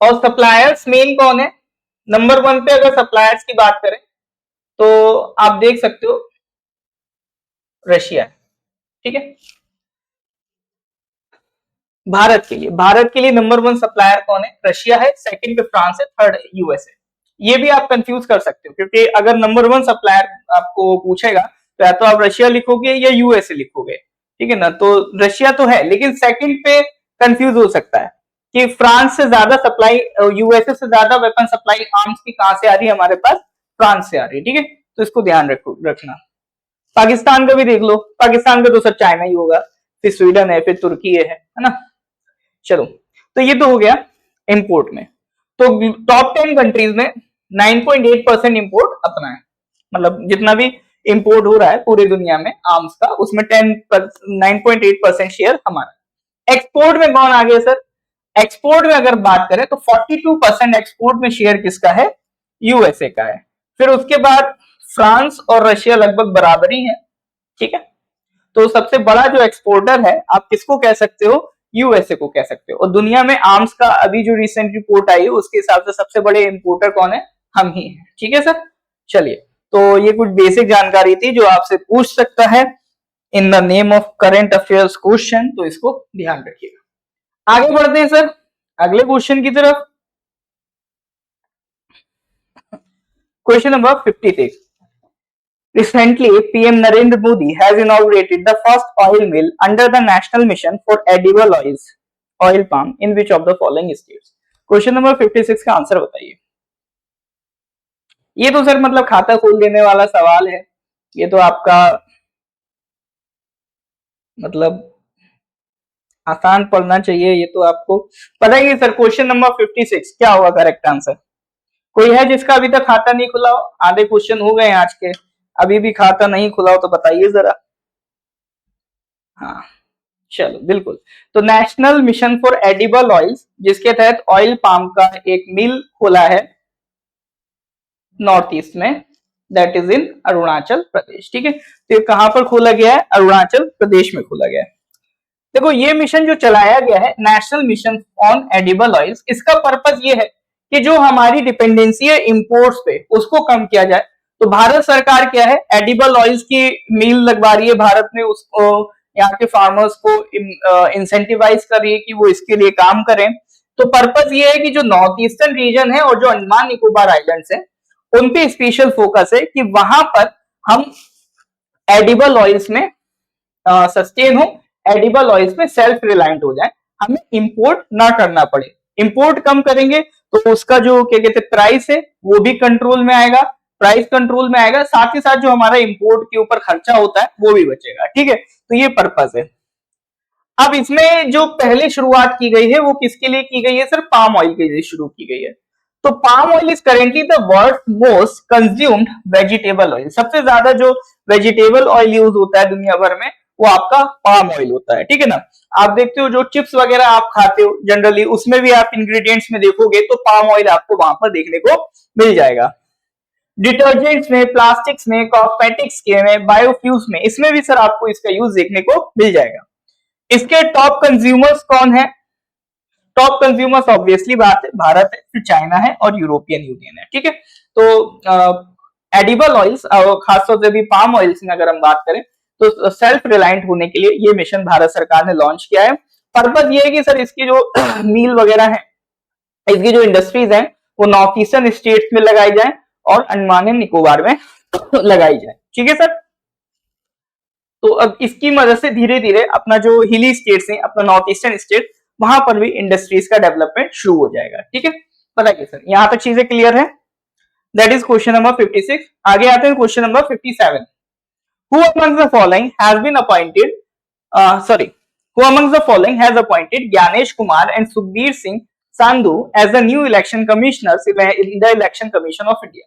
A: और सप्लायर्स मेन कौन है? नंबर 1 पे अगर सप्लायर्स की बात करें तो आप देख सकते हो रशिया है। ठीक है, भारत के लिए नंबर 1 सप्लायर कौन है? रशिया है, सेकंड पे फ्रांस है, थर्ड यूएसए। ये भी आप कंफ्यूज कर सकते हो, क्योंकि अगर नंबर 1 सप्लायर आपको पूछेगा तो या तो आप रशिया लिखोगे या यूएसए लिखोगे। ठीक है ना, तो रशिया तो है लेकिन सेकंड पे कंफ्यूज हो सकता है कि फ्रांस से ज्यादा सप्लाई, यूएसए से ज्यादा वेपन सप्लाई आर्म्स की कहां से आ रही है हमारे पास, फ्रांस से आ रही है, ठीक है। तो इसको ध्यान रखना। पाकिस्तान का भी देख लो, पाकिस्तान का तो सर चाइना ही होगा, फिर स्वीडन है, फिर तुर्की है ना। चलो, तो ये तो हो गया इंपोर्ट में। तो टॉप 10 कंट्रीज में 9.8% इंपोर्ट अपना है, मतलब जितना भी इंपोर्ट हो रहा है पूरी दुनिया में आर्म्स का, उसमें 9.8% शेयर हमारा। एक्सपोर्ट में कौन आ गया सर? एक्सपोर्ट में अगर बात करें तो 42% एक्सपोर्ट में शेयर किसका है? यूएसए का है। फिर उसके बाद फ्रांस और रशिया लगभग बराबर ही है, ठीक है। तो सबसे बड़ा जो एक्सपोर्टर है आप किसको कह सकते हो? यूएसए को कह सकते हो। और दुनिया में आर्म्स का अभी जो रिसेंट रिपोर्ट आई है उसके हिसाब से सबसे बड़े इंपोर्टर कौन है? हम ही हैं, ठीक है सर। चलिए, तो ये कुछ बेसिक जानकारी थी जो आपसे पूछ सकता है in the name of current affairs question, तो इसको ध्यान रखिएगा। आगे बढ़ते हैं सर अगले क्वेश्चन की तरफ। Question number 56। Recently, PM Narendra Modi has inaugurated the first oil mill under the National Mission for Edible Oils, oil palm, in which of the following states? Question number 56 का answer बताइए। ये तो sir मतलब खाता खोल देने वाला सवाल है, ये तो आपका मतलब आसान पढ़ना चाहिए, ये तो आपको पता ही है सर। क्वेश्चन नंबर 56 क्या होगा करेक्ट आंसर? कोई है जिसका अभी तक खाता नहीं खुला हो? आधे क्वेश्चन हो गए आज के, अभी भी खाता नहीं खुला हो तो बताइए जरा। हाँ चलो बिल्कुल। तो national mission for edible oils, जिसके तहत ऑयल पाम का एक मिल खोला है नॉर्थ ईस्ट में, that is in Arunachal Pradesh, ठीक है। तो ये कहां पर खोला गया है? अरुणाचल प्रदेश में खोला गया है। देखो ये मिशन जो चलाया गया है national mission on edible oils, इसका पर्पस ये है कि जो हमारी डिपेंडेंसी है इंपोर्ट्स पे उसको कम किया जाए। तो भारत सरकार क्या है, एडिबल ऑयल्स की मिल लगवा रही है भारत में, उसको यहाँ के फार्मर्स को इंसेंटिवाइज कर रही है कि वो इसके लिए काम करें। तो पर्पस ये है कि जो नॉर्थ ईस्टर्न रीजन है और जो अंडमान निकोबार आइलैंड्स है उन पे स्पेशल फोकस है कि वहां पर हम एडिबल ऑयल्स में सस्टेन हो, एडिबल ऑयल्स में सेल्फ रिलायंट हो जाए, हमें इंपोर्ट ना करना पड़े। इंपोर्ट कम करेंगे तो उसका जो क्या कहते हैं प्राइस है वो भी कंट्रोल में आएगा, प्राइस कंट्रोल में आएगा, साथ ही साथ जो हमारा इंपोर्ट के ऊपर खर्चा होता है वो भी बचेगा, ठीक है। तो ये पर्पस है। अब इसमें जो पहले शुरुआत की गई है वो किसके लिए की गई है सर? पाम ऑयल के लिए शुरू की गई है। तो palm oil is currently the world most consumed vegetable oil. सबसे ज्यादा जो वेजिटेबल ऑयल यूज होता है दुनिया भर में वो आपका पाम ऑयल होता है, ठीक है ना। आप देखते हो जो चिप्स वगैरह आप खाते हो जनरली, उसमें भी आप इंग्रेडिएंट्स में देखोगे तो पाम ऑयल आपको वहां पर देखने को मिल जाएगा। डिटर्जेंट्स में, प्लास्टिक्स में, कॉस्मेटिक्स के में, बायोफ्यूल्स में, इसमें भी सर आपको इसका यूज देखने को मिल जाएगा। इसके टॉप कंज्यूमर्स कौन है? टॉप कंज्यूमर्स ऑब्वियसली बात है भारत है, फिर चाइना है और यूरोपियन यूनियन है, ठीक है। तो एडिबल ऑयल्स खासतौर से भी पाम ऑयल्स में अगर हम बात करें तो सेल्फ रिलायंट होने के लिए ये मिशन भारत सरकार ने लॉन्च किया है। पर्पस ये है कि सर इसकी जो मील वगैरह है, इसकी जो इंडस्ट्रीज हैं वो नॉर्थ ईस्टर्न स्टेट्स में लगाई जाए और अंडमान एंड निकोबार में लगाई जाए, ठीक है सर। तो अब इसकी मदद से धीरे धीरे अपना जो हिली स्टेट्स हैं, अपना नॉर्थ ईस्टर्न स्टेट, वहां पर भी इंडस्ट्रीज का डेवलपमेंट शुरू हो जाएगा, ठीक है। बताइए सर यहां तक चीजें क्लियर है? That is question number 56। आगे आते हैं question number 57। Who amongst the following has been appointed who amongst the following has appointed Gyanesh Kumar and Sukhbir Singh Sandhu as the new election commissioners in the Election Commission of India?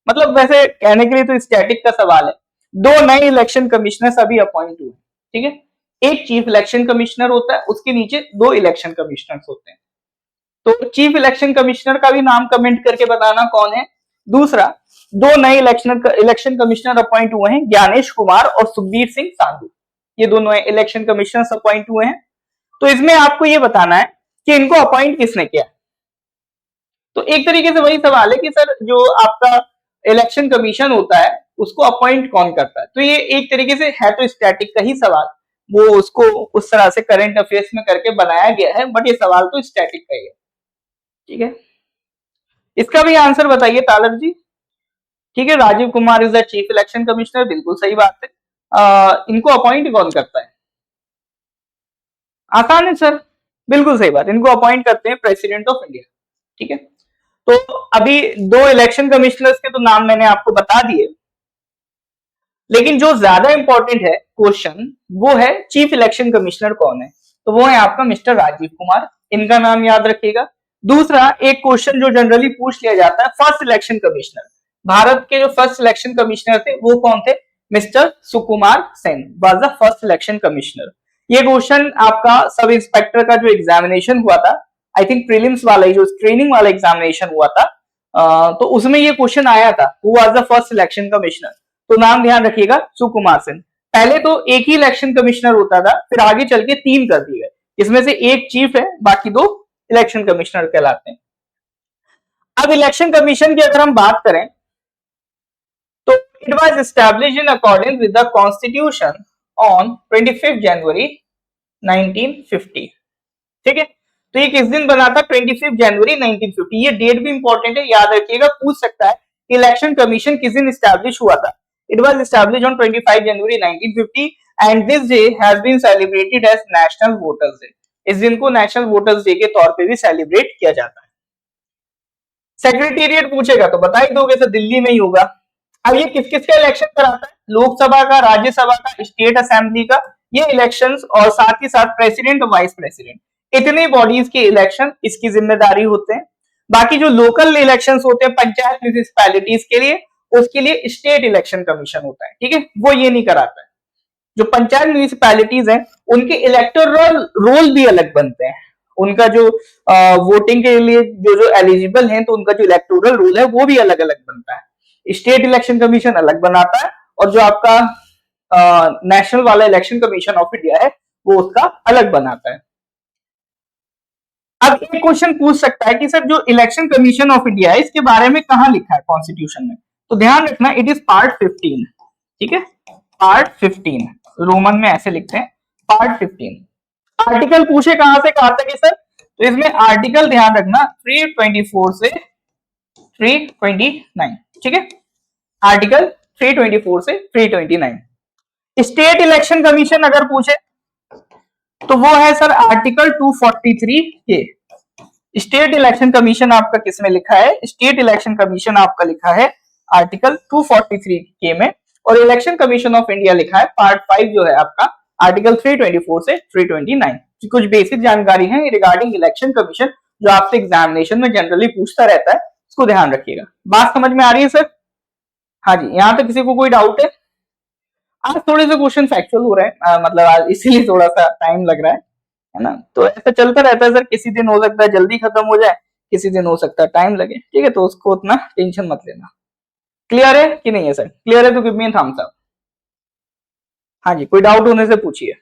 A: मतलब वैसे कहने के लिए तो static का सवाल है, दो नए इलेक्शन कमिश्नर्स अभी अपॉइंट हुए, ठीक है। एक चीफ इलेक्शन कमिश्नर होता है, उसके नीचे दो इलेक्शन कमिश्नर्स होते हैं। तो चीफ इलेक्शन कमिश्नर का भी नाम कमेंट करके बताना कौन है। दूसरा, दो नए इलेक्शन कमिश्नर अपॉइंट हुए हैं, ज्ञानेश कुमार और सुखबीर सिंह सांधू, ये दोनों इलेक्शन कमिश्नर अपॉइंट हुए हैं। तो इसमें आपको ये बताना है कि इनको अपॉइंट किसने किया। तो एक तरीके से वही सवाल है कि सर जो आपका इलेक्शन कमीशन होता है उसको अपॉइंट कौन करता है। तो ये एक तरीके से है तो स्टैटिक का ही सवाल, वो उसको उस तरह से करंट अफेयर्स में करके बनाया गया है, बट ये सवाल तो स्टैटिक का ही है, ठीक है। इसका भी आंसर बताइए तालक जी। ठीक है, Rajiv Kumar is the chief election commissioner, बिल्कुल सही बात है। इनको अपॉइंट कौन करता है? आसान है सर, बिल्कुल सही बात, इनको अपॉइंट करते हैं प्रेसिडेंट ऑफ इंडिया। ठीक है, तो अभी दो इलेक्शन कमिश्नर्स के तो नाम मैंने आपको बता दिए, लेकिन जो ज्यादा इंपॉर्टेंट है क्वेश्चन वो है चीफ इलेक्शन कमिश्नर कौन है, तो वो है आपका मिस्टर राजीव कुमार, इनका नाम याद रखिएगा। दूसरा एक क्वेश्चन जो जनरली पूछ लिया जाता है, फर्स्ट इलेक्शन कमिश्नर, भारत के जो फर्स्ट इलेक्शन कमिश्नर थे वो कौन थे, mister Sukumar Sen was the first election commissioner. ये क्वेश्चन आपका सब इंस्पेक्टर का जो एग्जामिनेशन हुआ था, आई थिंक प्रीलिम्स वाला जो स्क्रीनिंग वाला एग्जामिनेशन हुआ था, तो उसमें ये क्वेश्चन आया था, who was the first election commissioner, तो नाम ध्यान रखिएगा सुकुमार सेन। पहले तो एक ही इलेक्शन कमिश्नर होता था, फिर आगे चल के 3 कर दिए गए, इसमें से एक चीफ है, बाकी 2 इलेक्शन कमिश्नर कहलाते हैं। अब इलेक्शन कमीशन की अगर हम बात करें तो it was established in according with the constitution on 25 January 1950। ठीक है, तो ये किस दिन बना था, 25 जनवरी 1950। ये डेट भी इंपॉर्टेंट है, याद रखिएगा, पूछ सकता है इलेक्शन कमीशन किस दिन एस्टैब्लिश हुआ था। It was established on 25 January 1950 and this day has been celebrated as national voters day. इस दिन को नेशनल वोटर्स डे के तौर पे भी सेलिब्रेट किया जाता है। सेक्रेटेरिएट पूछेगा तो बता ही दोगे सर दिल्ली में ही होगा। अब ये किस किस का इलेक्शन कराता है, लोकसभा का, राज्यसभा का, स्टेट असेंबली का, ये इलेक्शंस, और साथ ही साथ प्रेसिडेंट और वाइस प्रेसिडेंट, इतने बॉडीज के इलेक्शन इसकी जिम्मेदारी होते हैं। बाकी जो लोकल इलेक्शंस होते हैं पंचायत म्यूनिसिपैलिटीज के लिए, उसके लिए स्टेट इलेक्शन कमीशन होता है। ठीक है, वो ये नहीं कराता है। जो पंचायत म्यूनिसिपैलिटीज हैं उनके इलेक्टोरल रोल भी अलग बनते हैं, उनका जो वोटिंग के लिए जो जो एलिजिबल हैं, तो उनका जो इलेक्टोरल रोल है वो भी अलग अलग बनता है। स्टेट इलेक्शन कमीशन अलग बनाता है, और जो आपका नेशनल वाला इलेक्शन कमीशन ऑफ इंडिया है वो उसका अलग बनाता है। अब एक क्वेश्चन पूछ सकता है कि सर जो इलेक्शन कमीशन ऑफ इंडिया है इसके बारे में कहां लिखा है कॉन्स्टिट्यूशन में, तो ध्यान रखना इट इज पार्ट 15। ठीक है, पार्ट 15 रोमन में ऐसे लिखते हैं, पार्ट 15। आर्टिकल पूछे कहां से कहां तक है सर, तो इसमें आर्टिकल ध्यान रखना 324 से 329। ठीक है, आर्टिकल 324 से 329। स्टेट इलेक्शन कमीशन अगर पूछे तो वो है सर आर्टिकल 243 के। स्टेट इलेक्शन कमीशन आपका किसमें लिखा है, स्टेट इलेक्शन कमीशन आपका लिखा है आर्टिकल 243 के में, और इलेक्शन कमीशन ऑफ इंडिया लिखा है पार्ट 5 जो है आपका आर्टिकल 324 से 329। कुछ बेसिक जानकारी है रिगार्डिंग इलेक्शन कमीशन जो आपसे एग्जामिनेशन में जनरली पूछता रहता है, इसको ध्यान रखिएगा। बात समझ में आ रही है सर? हाँ जी, यहाँ तक किसी को कोई डाउट है? आज थोड़े से क्वेश्चन फैक्चुअल हो रहे हैं, मतलब आज इसीलिए थोड़ा सा टाइम लग रहा है ना, तो ऐसा चलता रहता है सर, किसी दिन हो सकता है जल्दी खत्म हो जाए, किसी दिन हो सकता है टाइम लगे। ठीक है, तो उसको उतना टेंशन मत लेना। क्लियर है कि नहीं है सर? क्लियर है तो गिव मी थम्स अप। हाँ जी, कोई डाउट होने से पूछिए।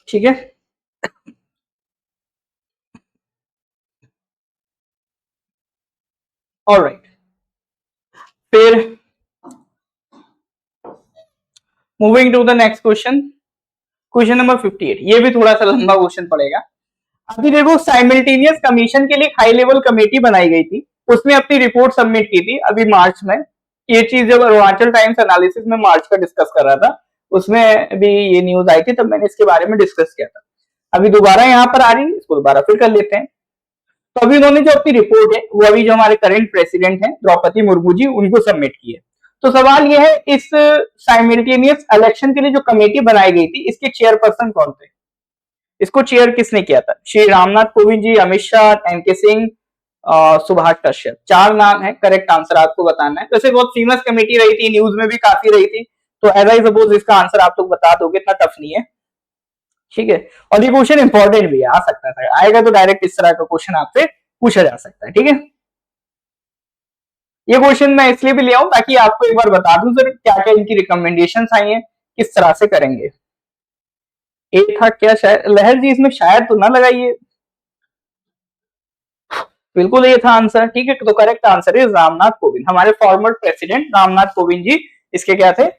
A: ठीक है, ऑलराइट, फिर moving to the next question, question number 58। ये भी थोड़ा सा लंबा क्वेश्चन पड़ेगा। अभी देखो, साइमल्टेनियस कमीशन के लिए हाई लेवल कमेटी बनाई गई थी, उसने अपनी रिपोर्ट सबमिट की थी अभी मार्च में। ये चीज जब अरुणाचल टाइम्स एनालिसिस में मार्च का डिस्कस कर रहा था, उसमें भी ये न्यूज आई थी, तब मैंने इसके बारे में डिस्कस किया था। अभी दोबारा यहाँ पर आ रही है, इसको दोबारा फिर कर लेते हैं। तो अभी उन्होंने जो अपनी रिपोर्ट है वो अभी जो हमारे करंट प्रेसिडेंट हैं द्रौपदी मुर्मू जी, उनको सबमिट की है। तो सवाल यह है, इस साइमल्टेनियस इलेक्शन के लिए जो कमेटी बनाई गई थी इसके चेयरपर्सन कौन थे, इसको चेयर किसने किया था? श्री रामनाथ कोविंद जी, अमित शाह, एनके सिंह, सुभाष कश्यप। 4 नाम है, करेक्ट आंसर आपको बताना है। वैसे बहुत फेमस कमेटी रही थी, न्यूज में भी काफी रही थी, तो एज आई सपोज इसका आंसर आप लोग बता दोगे, इतना टफ नहीं है। ठीक है, और ये क्वेश्चन इंपॉर्टेंट भी आ सकता है, आएगा तो डायरेक्ट इस तरह का क्वेश्चन आपसे पूछा जा सकता है। ठीक है, ये क्वेश्चन मैं इसलिए भी ले आऊं ताकि आपको एक बार बता दूं सर क्या क्या इनकी रिकमेंडेशंस आई हैं, किस तरह से करेंगे। एक था क्या, शायद लहर जी, इसमें शायद तो ना लगाइए, बिल्कुल ये था आंसर। ठीक है, तो करेक्ट आंसर है रामनाथ कोविंद, हमारे फॉर्मर प्रेसिडेंट रामनाथ कोविंद जी इसके क्या थे,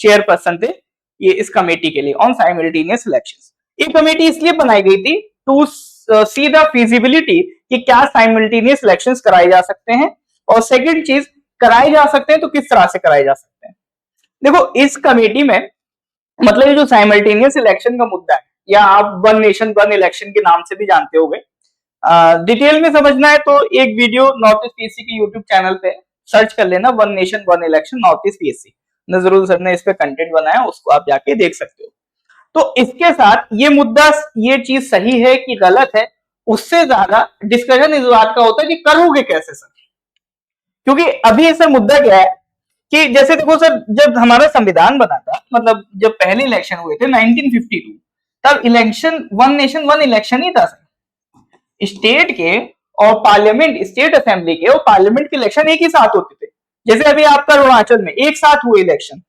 A: चेयरपर्सन थे ये इस कमेटी के लिए ऑन साइमल्टेनियस इलेक्शंस। ये कमेटी इसलिए बनाई गई थी टू सी द फिजिबिलिटी कि क्या साइमल्टेनियस इलेक्शंस कराए जा सकते हैं, और सेकंड चीज, कराए जा सकते हैं तो किस तरह से कराए जा सकते हैं। देखो इस कमेटी में मतलब ये जो साइमल्टेनियस इलेक्शन का मुद्दा है, या आप वन नेशन वन इलेक्शन के नाम से भी जानते होंगे, डिटेल में समझना है तो एक वीडियो नॉर्थ ईस्ट पीएससी के यूट्यूब चैनल पे सर्च कर लेना, one nation one election north east PSC, Nazrul sir ने इस पे कंटेंट बनाया, उसको आप जाके देख सकते हो। तो इसके साथ ये मुद्दा, ये चीज सही है कि गलत है, उससे ज्यादा डिस्कशन इस बात का होता है कि करोगे कैसे सर। क्योंकि अभी सर मुद्दा क्या है कि जैसे देखो सर, जब हमारा संविधान बना था, मतलब जब पहले इलेक्शन हुए थे 1952, तब election one nation one election ही था सर। स्टेट के और पार्लियामेंट, स्टेट असेंबली के और पार्लियामेंट के इलेक्शन एक ही साथ होते थे। जैसे अभी आपका अरुणाचल में एक साथ हुए इलेक्शन,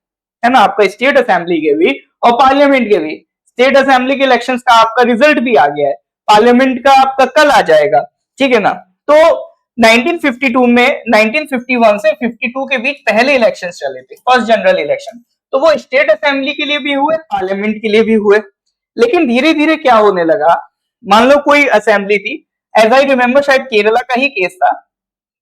A: है ना, आपका स्टेट असेंबली के भी और पार्लियामेंट के भी। स्टेट असेंबली के इलेक्शंस का आपका रिजल्ट भी आ गया है, पार्लियामेंट का आपका कल आ जाएगा, ठीक है ना। तो 1952 में 1951 से 52 के बीच पहले इलेक्शन चले थे, फर्स्ट जनरल इलेक्शन, तो वो स्टेट असेंबली के लिए भी हुए, पार्लियामेंट के लिए भी हुए। लेकिन धीरे धीरे क्या होने लगा, मान लो कोई असेंबली थी, एज आई रिमेम्बर शायद केरला का ही केस था,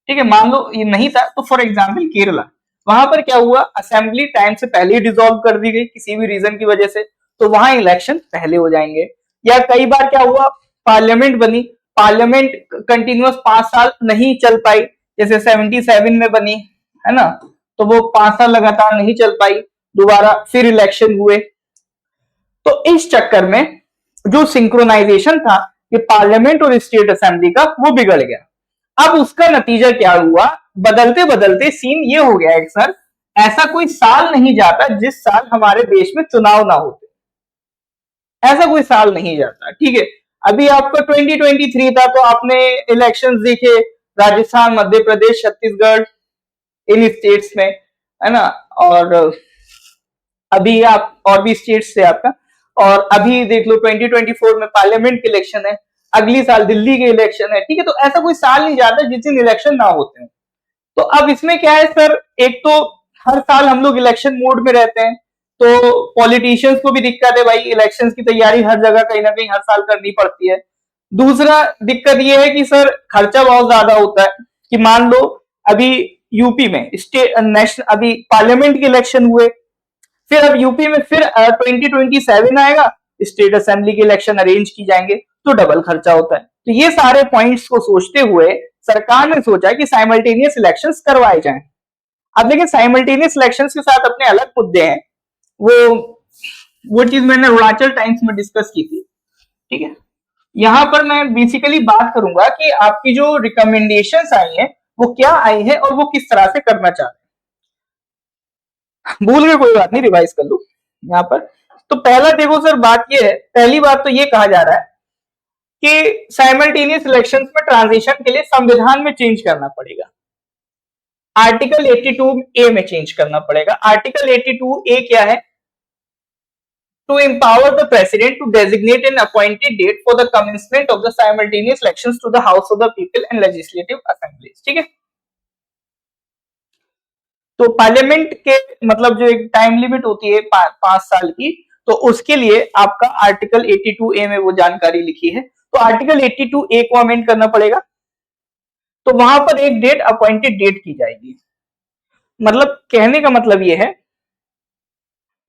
A: ठीक है, मान लो ये नहीं था तो फॉर एग्जाम्पल केरला, वहां पर क्या हुआ, असेंबली टाइम से पहले ही डिसॉल्व कर दी गई किसी भी रीजन की वजह से, तो वहां इलेक्शन पहले हो जाएंगे। या कई बार क्या हुआ, पार्लियामेंट बनी, पार्लियामेंट कंटिन्यूअस 5 साल नहीं चल पाई, जैसे 77 में बनी, है ना, तो वो 5 साल लगातार नहीं चल पाई, दोबारा फिर इलेक्शन हुए। तो इस चक्कर में जो सिंक्रोनाइजेशन था ये पार्लियामेंट और स्टेट असेंबली का, वो बिगड़ गया। अब उसका नतीजा क्या हुआ, बदलते बदलते सीन ये हो गया है सर, ऐसा कोई साल नहीं जाता जिस साल हमारे देश में चुनाव ना होते, ऐसा कोई साल नहीं जाता, ठीक है। अभी आपका 2023 था तो आपने इलेक्शंस देखे, राजस्थान, मध्य प्रदेश, छत्तीसगढ़, इन स्टेट्स में, है ना, और अभी आप और भी स्टेट्स से आपका, और अभी देख लो 2024 में पार्लियामेंट के इलेक्शन है, अगली साल दिल्ली के इलेक्शन है, ठीक है। तो ऐसा कोई साल नहीं जाता जिस दिन इलेक्शन ना होते हैं। तो अब इसमें क्या है सर, एक तो हर साल हम लोग इलेक्शन मोड में रहते हैं, तो पॉलिटिशियंस को भी दिक्कत है भाई, इलेक्शंस की तैयारी हर जगह कहीं ना कहीं हर साल करनी पड़ती है। दूसरा दिक्कत ये है कि सर खर्चा बहुत ज्यादा होता है, कि मान लो अभी यूपी में स्टेट नेशनल, अभी पार्लियामेंट के इलेक्शन हुए, फिर अब यूपी में फिर 2027 आएगा, स्टेट असेंबली के इलेक्शन अरेंज की जाएंगे, तो डबल खर्चा होता है। तो ये सारे पॉइंट्स को सोचते हुए सरकार ने सोचा कि साइमल्टेनियस इलेक्शंस करवाए जाएं। अब देखिए साइमल्टेनियस इलेक्शंस के साथ अपने अलग मुद्दे हैं, वो चीज मैंने अरुणाचल टाइम्स में डिस्कस की थी, ठीक है। यहां पर मैं बेसिकली बात करूंगा कि आपकी जो रिकमेंडेशंस आई हैं वो क्या आई है और वो किस तरह से करना चाह रहे हैं। भूल गए कोई बात नहीं, रिवाइज कर लो यहाँ पर। तो पहला देखो सर, बात ये है, पहली बात तो ये कहा जा रहा है कि साइमल्टेनियस इलेक्शंस में ट्रांजिशन के लिए संविधान में चेंज करना पड़ेगा, आर्टिकल 82A में चेंज करना पड़ेगा। आर्टिकल 82A क्या है, to empower the president to designate an appointed date for the commencement of the simultaneous elections to the House of the People and Legislative Assemblies, ठीक है। तो पार्लियामेंट के मतलब जो एक टाइम लिमिट होती है 5 साल की, तो उसके लिए आपका आर्टिकल 82A में वो जानकारी लिखी है, तो आर्टिकल 82A को अमेंड करना पड़ेगा। तो वहां पर एक डेट अपॉइंटेड डेट की जाएगी, मतलब कहने का मतलब ये है,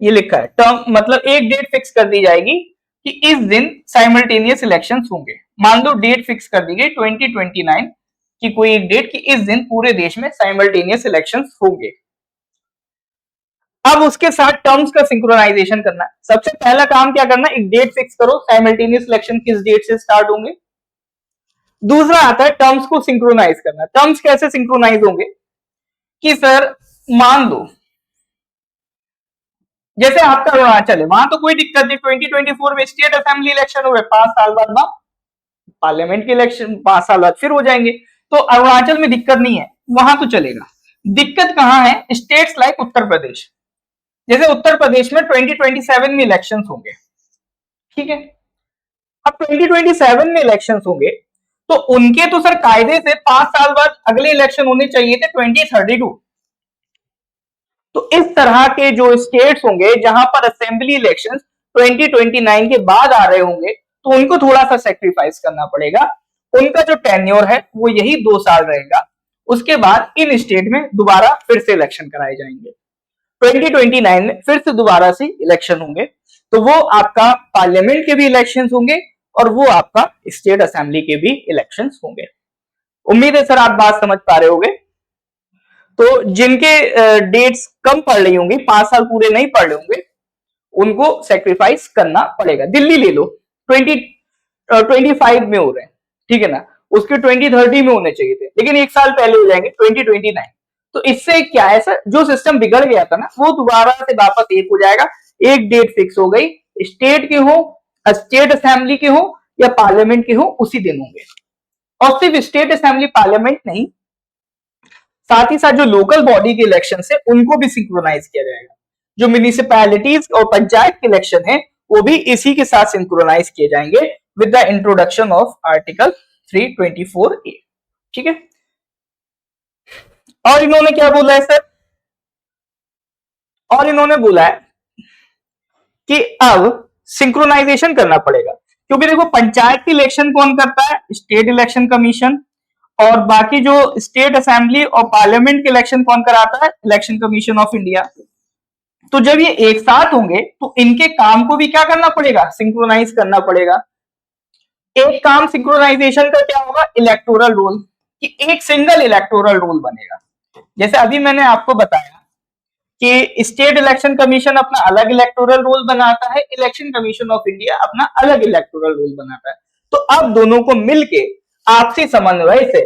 A: ये लिखा है टर्म, मतलब एक डेट फिक्स कर दी जाएगी कि इस दिन साइमल्टेनियस इलेक्शंस होंगे। मान लो डेट फिक्स कर दी गई 2029 की कोई एक डेट, कि इस दिन पूरे देश में साइमल्टेनियस इलेक्शंस होंगे। अब उसके साथ टर्म्स का सिंक्रोनाइजेशन करना है। सबसे पहला काम क्या करना है, एक डेट फिक्स करो, साइमल्टेनियस इलेक्शन किस डेट से स्टार्ट होंगे। दूसरा आता है टर्म्स को सिंक्रोनाइज करना। टर्म्स कैसे सिंक्रोनाइज होंगे कि सर मान लो जैसे आपका अरुणाचल है, वहां तो कोई दिक्कत नहीं, 2024 में स्टेट असेंबली इलेक्शन हुए, 5 साल बाद ना पार्लियामेंट के इलेक्शन 5 साल बाद फिर हो जाएंगे, तो अरुणाचल में दिक्कत नहीं है, वहां तो चलेगा। दिक्कत कहां है, स्टेट्स लाइक उत्तर प्रदेश, जैसे उत्तर प्रदेश में 2027 में इलेक्शंस होंगे, ठीक है। अब 2027 में इलेक्शंस होंगे तो उनके तो सर कायदे से 5 साल बाद अगले इलेक्शन होने चाहिए थे 2032। तो इस तरह के जो स्टेट्स होंगे जहां पर असेंबली इलेक्शंस 2029 के बाद आ रहे होंगे तो उनको थोड़ा सा सेक्रीफाइस करना पड़ेगा। उनका जो टेन्योर है वो यही 2 साल रहेगा। उसके बाद इन स्टेट में दोबारा फिर से इलेक्शन कराए जाएंगे। 2029 में फिर से दोबारा से इलेक्शन होंगे, तो वो आपका पार्लियामेंट के भी इलेक्शन होंगे और वो आपका स्टेट असेंबली के भी इलेक्शन होंगे। उम्मीद है सर आप बात समझ पा रहे होंगे। तो जिनके डेट्स कम पड़ रही होंगी, 5 साल पूरे नहीं पड़ रहे होंगे, उनको सेक्रीफाइस करना पड़ेगा। दिल्ली ले लो, 2025 में हो रहे हैं, ठीक है ना, उसके 2030 में होने चाहिए थे, लेकिन 1 साल पहले हो जाएंगे 2029। तो इससे क्या है सर, जो सिस्टम बिगड़ गया था ना वो दोबारा से वापस एक हो जाएगा। एक डेट फिक्स हो गई, स्टेट के हो, स्टेट असेंबली के हो या पार्लियामेंट के हो, उसी दिन होंगे। और सिर्फ स्टेट असेंबली पार्लियामेंट नहीं, साथ ही साथ जो लोकल बॉडी के इलेक्शन है उनको भी सिंक्रोनाइज किया जाएगा। जो म्यूनिसिपैलिटीज और पंचायत के इलेक्शन है वो भी इसी के साथ सिंक्रोनाइज किए जाएंगे with the introduction of article 324A। ठीक है, और इन्होंने क्या बोला है सर, और इन्होंने बोला है कि अब सिंक्रोनाइजेशन करना पड़ेगा, क्योंकि देखो पंचायत की इलेक्शन कौन करता है, स्टेट इलेक्शन कमीशन, और बाकी जो स्टेट असेंबली और पार्लियामेंट के इलेक्शन कौन कराता है, इलेक्शन कमीशन ऑफ इंडिया। तो जब ये एक साथ होंगे तो इनके काम को भी क्या करना पड़ेगा, सिंक्रोनाइज करना पड़ेगा। एक काम सिंक्रोनाइजेशन का क्या होगा, इलेक्टोरल रोल, कि एक सिंगल इलेक्टोरल रोल बनेगा। जैसे अभी मैंने आपको बताया कि स्टेट इलेक्शन कमीशन अपना अलग इलेक्टोरल रोल बनाता है, इलेक्शन कमीशन ऑफ इंडिया अपना अलग इलेक्टोरल रोल बनाता है। तो अब दोनों को मिलके आपसी समन्वय से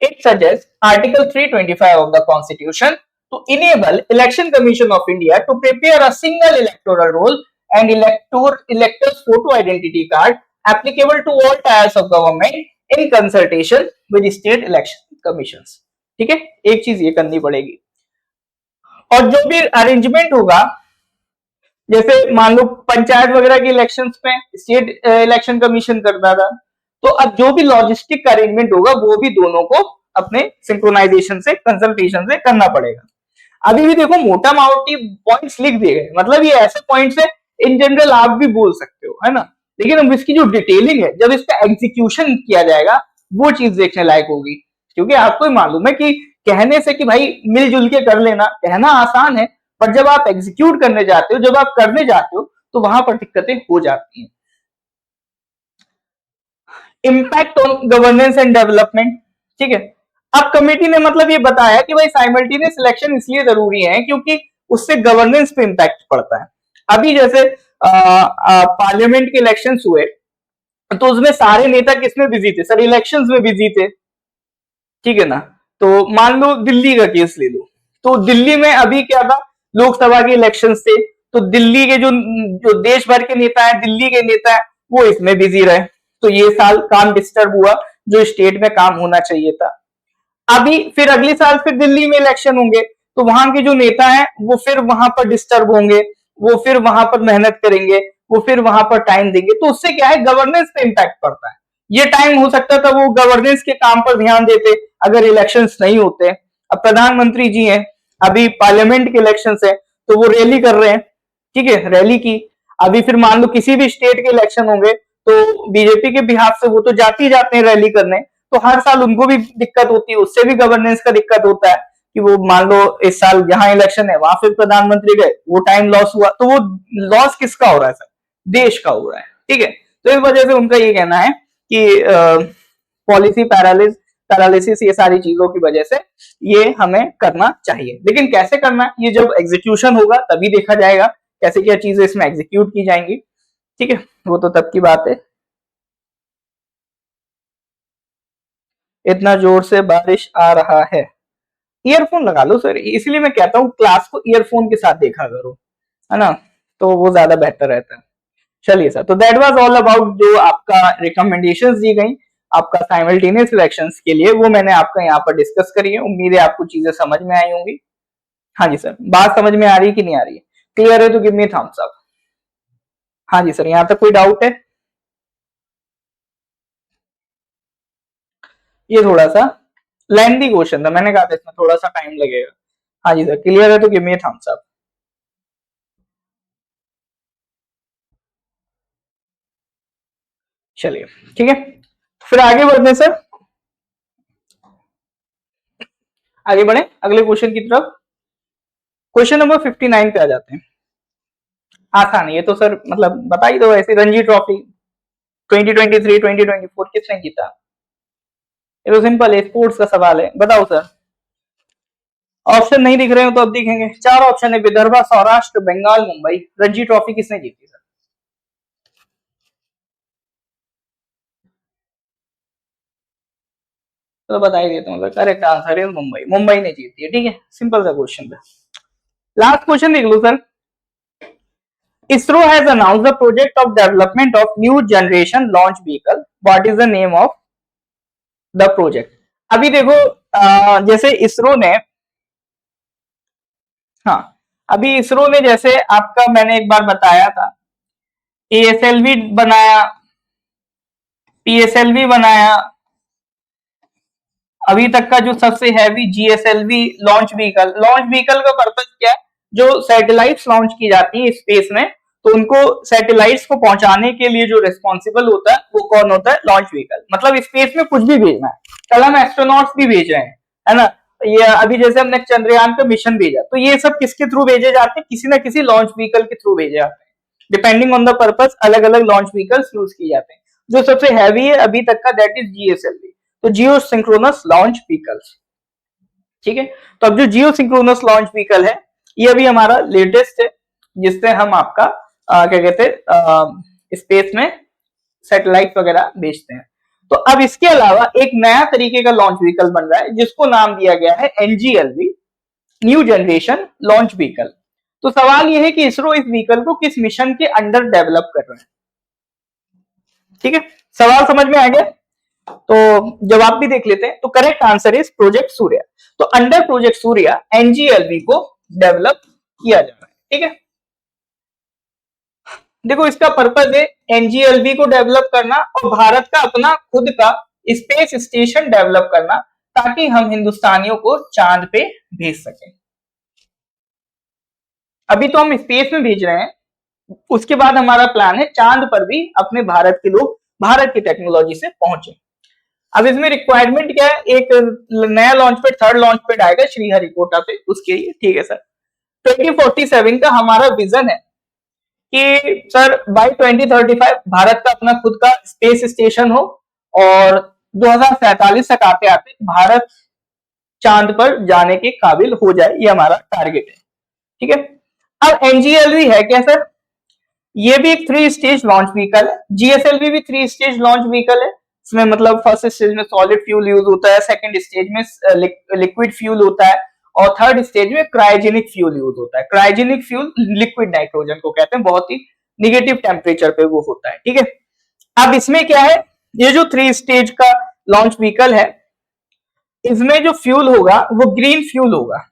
A: it suggest article 325 of the Constitution to enable Election Commission of India to prepare a single electoral roll and electors photo identity card applicable to all tiers of government in consultation with state election commissions। ठीक है, एक चीज ये करनी पड़ेगी। और जो भी अरेंजमेंट होगा, जैसे मान लो पंचायत वगैरह के इलेक्शंस में स्टेट इलेक्शन कमीशन करता था, तो अब जो भी लॉजिस्टिक अरेंजमेंट होगा वो भी दोनों को अपने सिंक्रोनाइजेशन से, कंसल्टेशन से करना पड़ेगा। अभी भी देखो मोटा मोटी पॉइंट्स लिख दिए गए, मतलब ये ऐसे पॉइंट्स है इन जनरल आप भी बोल सकते हो, है ना, लेकिन अब इसकी जो डिटेलिंग है, जब इसका एग्जीक्यूशन किया जाएगा वो चीज देखने लायक होगी। क्योंकि आपको ही मालूम है कि कहने से कि भाई मिलजुल के कर लेना, कहना आसान है, पर जब आप एग्जीक्यूट करने जाते हो, जब आप करने जाते हो, तो वहां पर दिक्कतें हो जाती हैं। Impact on governance and development, ठीक है। अब कमेटी ने मतलब ये बताया कि भाई साइमल्टेनियस इलेक्शन इसलिए जरूरी है क्योंकि उससे गवर्नेंस पे इम्पैक्ट पड़ता है। अभी जैसे पार्लियामेंट के इलेक्शंस हुए तो उसमें सारे नेता किसमें बिजी थे सर, इलेक्शंस में बिजी थे, ठीक है ना। तो मान लो दिल्ली का केस ले लो, तो दिल्ली में अभी क्या था, लोकसभा के इलेक्शंस थे, तो दिल्ली के जो जो देश भर के नेता है, दिल्ली के नेता है, वो इसमें बिजी रहे, तो ये साल काम डिस्टर्ब हुआ जो स्टेट में काम होना चाहिए था। अभी फिर अगले साल फिर दिल्ली में इलेक्शन होंगे, तो वहां के जो नेता हैं वो फिर वहां पर डिस्टर्ब होंगे, वो फिर वहां पर मेहनत करेंगे, वो फिर वहां पर टाइम देंगे, तो उससे क्या है, गवर्नेंस पे इम्पैक्ट पड़ता है। ये टाइम हो सकता था वो गवर्नेंस के काम पर ध्यान देते अगर इलेक्शंस नहीं होते। अब प्रधानमंत्री जी हैं, अभी पार्लियामेंट के इलेक्शंस है तो वो रैली कर रहे हैं, ठीक है, रैली की। अभी फिर मान लो किसी भी स्टेट के इलेक्शन होंगे तो बीजेपी के बिहाफ से वो तो जाते जाते हैं रैली करने, तो हर साल उनको भी दिक्कत होती है, उससे भी गवर्नेंस का दिक्कत होता है कि वो मान लो इस साल जहां इलेक्शन है वहां फिर प्रधानमंत्री गए, वो टाइम लॉस हुआ, तो वो लॉस किसका हो रहा है सर, देश का हो रहा है, ठीक है। तो इस वजह से उनका ये कहना है कि पॉलिसी पैरालिसिस ये सारी चीजों की वजह से ये हमें करना चाहिए, लेकिन कैसे करना है ये जब एग्जीक्यूशन होगा तभी देखा जाएगा कैसे क्या चीजें इसमें एग्जीक्यूट की जाएंगी, ठीक है, वो तो तब की बात है। इतना जोर से बारिश आ रहा है, ईयरफोन लगा लो सर, इसलिए मैं कहता हूँ क्लास को ईयरफोन के साथ देखा करो, है ना, तो वो ज्यादा बेहतर रहता है। चलिए सर, तो दैट वाज ऑल अबाउट जो आपका रिकमेंडेशंस दी गई आपका साइमल्टेनियस इलेक्शंस के लिए, वो मैंने आपका यहाँ पर डिस्कस करी है। उम्मीद है आपको चीजें समझ में आई होंगी। हाँ जी सर, बात समझ में आ रही है कि नहीं आ रही है, क्लियर है तो गिव मी थम्स अप। हाँ जी सर, यहाँ तक कोई डाउट है? ये थोड़ा सा लेंथी क्वेश्चन था, मैंने कहा था इसमें थोड़ा सा टाइम लगेगा। हाँ जी सर, क्लियर है तो गिव मी थम्स अप। चलिए ठीक है, फिर आगे बढ़ते हैं सर, आगे बढ़े अगले क्वेश्चन की तरफ। क्वेश्चन नंबर 59 पे आ जाते हैं। आसान है ये तो सर, मतलब बता ही दो ऐसे, रणजी ट्रॉफी 2023 2024 किसने जीता? ये तो सिंपल है, स्पोर्ट्स का सवाल है, बताओ सर। ऑप्शन नहीं दिख रहे हो तो अब दिखेंगे, चार ऑप्शन है, विदर्भा, सौराष्ट्र, बंगाल, मुंबई। रणजी ट्रॉफी किसने जीती सर? तो बता ही देता हूँ, करेक्ट आंसर है मुंबई, मुंबई ने जीती है। ठीक है, सिंपल सा क्वेश्चन था। लास्ट क्वेश्चन देख लो sir. ISRO has announced the project of development of new generation launch vehicle. What is the name of the project? अभी देखो जैसे इसरो ने, हाँ, अभी इसरो ने जैसे आपका मैंने एक बार बताया था, ASLV बनाया, PSLV बनाया, अभी तक का जो सबसे heavy GSLV launch vehicle. Launch vehicle का पर्पज क्या है? जो सैटेलाइट्स लॉन्च की जाती है स्पेस में, तो उनको सैटेलाइट्स को पहुंचाने के लिए जो रिस्पॉन्सिबल होता है वो कौन होता है? Launch vehicle. मतलब स्पेस में कुछ भी भेजना है, कल हम एस्ट्रोनॉट्स भी भेज रहे हैं, है ना, ये अभी जैसे हमने चंद्रयान पे मिशन भेजा, तो ये सब किसके थ्रू भेजे जाते हैं? किसी ना किसी लॉन्च व्हीकल के थ्रू भेजे जाते हैं। डिपेंडिंग ऑन द पर्पज अलग अलग लॉन्च व्हीकल्स यूज किए जाते हैं। जो सबसे हैवी है अभी तक का, दैट इज GSLV, तो जियो सिंक्रोनस लॉन्च व्हीकल्स। ठीक है, तो अब जो जियो सिंक्रोनस लॉन्च व्हीकल है, ये अभी हमारा लेटेस्ट है, जिससे हम आपका क्या कहते हैं स्पेस में सैटेलाइट वगैरह भेजते हैं। तो अब इसके अलावा एक नया तरीके का लॉन्च व्हीकल बन रहा है, जिसको नाम दिया गया है NGLV, new generation launch vehicle. तो सवाल यह है कि इसरो इस व्हीकल को किस मिशन के अंडर डेवलप कर रहा है? ठीक है, सवाल समझ में आ गया? तो जवाब भी देख लेते हैं। तो correct answer is project Surya. तो अंडर प्रोजेक्ट सूर्या NGLV को डेवलप किया जा रहा है। ठीक है, देखो इसका पर्पज है NGLV को डेवलप करना और भारत का अपना खुद का स्पेस स्टेशन डेवलप करना, ताकि हम हिंदुस्तानियों को चांद पे भेज सकें। अभी तो हम स्पेस में भेज रहे हैं, उसके बाद हमारा प्लान है चांद पर भी अपने भारत के लोग भारत की टेक्नोलॉजी से पहुंचे। अब इसमें रिक्वायरमेंट क्या है? एक नया launch pad, third launch pad आएगा श्रीहरिकोटा पे, उसके लिए। ठीक है सर, 2047 का हमारा विजन है कि सर बाय 2035 भारत का अपना खुद का स्पेस स्टेशन हो, और 2047 तक आते आते भारत चांद पर जाने के काबिल हो जाए, ये हमारा टारगेट है। ठीक है, अब NGLV है क्या सर? ये भी एक 3 स्टेज लॉन्च व्हीकल है। GSLV भी 3 स्टेज लॉन्च व्हीकल है। इसमें मतलब फर्स्ट स्टेज में सॉलिड फ्यूल यूज होता है, सेकंड स्टेज में लिक्विड फ्यूल होता है, और थर्ड स्टेज में क्रायोजेनिक फ्यूल यूज होता है। क्रायोजेनिक फ्यूल लिक्विड नाइट्रोजन को कहते हैं, बहुत ही निगेटिव टेम्परेचर पे वो होता है। ठीक है, अब इसमें क्या है, ये जो 3 स्टेज का लॉन्च व्हीकल है, इसमें जो फ्यूल होगा वो ग्रीन फ्यूल होगा।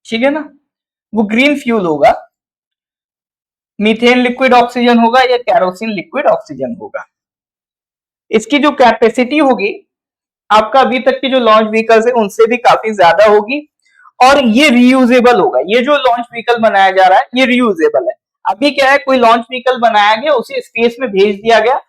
A: ठीक है ना, वो ग्रीन फ्यूल होगा, मीथेन लिक्विड ऑक्सीजन होगा या कैरोसिन लिक्विड ऑक्सीजन होगा। इसकी जो कैपेसिटी होगी आपका अभी तक की जो लॉन्च व्हीकल्स है उनसे भी काफी ज्यादा होगी, और ये रीयूजेबल होगा। ये जो लॉन्च व्हीकल बनाया जा रहा है ये रीयूजेबल है। अभी क्या है, कोई लॉन्च व्हीकल बनाया गया, उसे स्पेस में भेज दिया गया,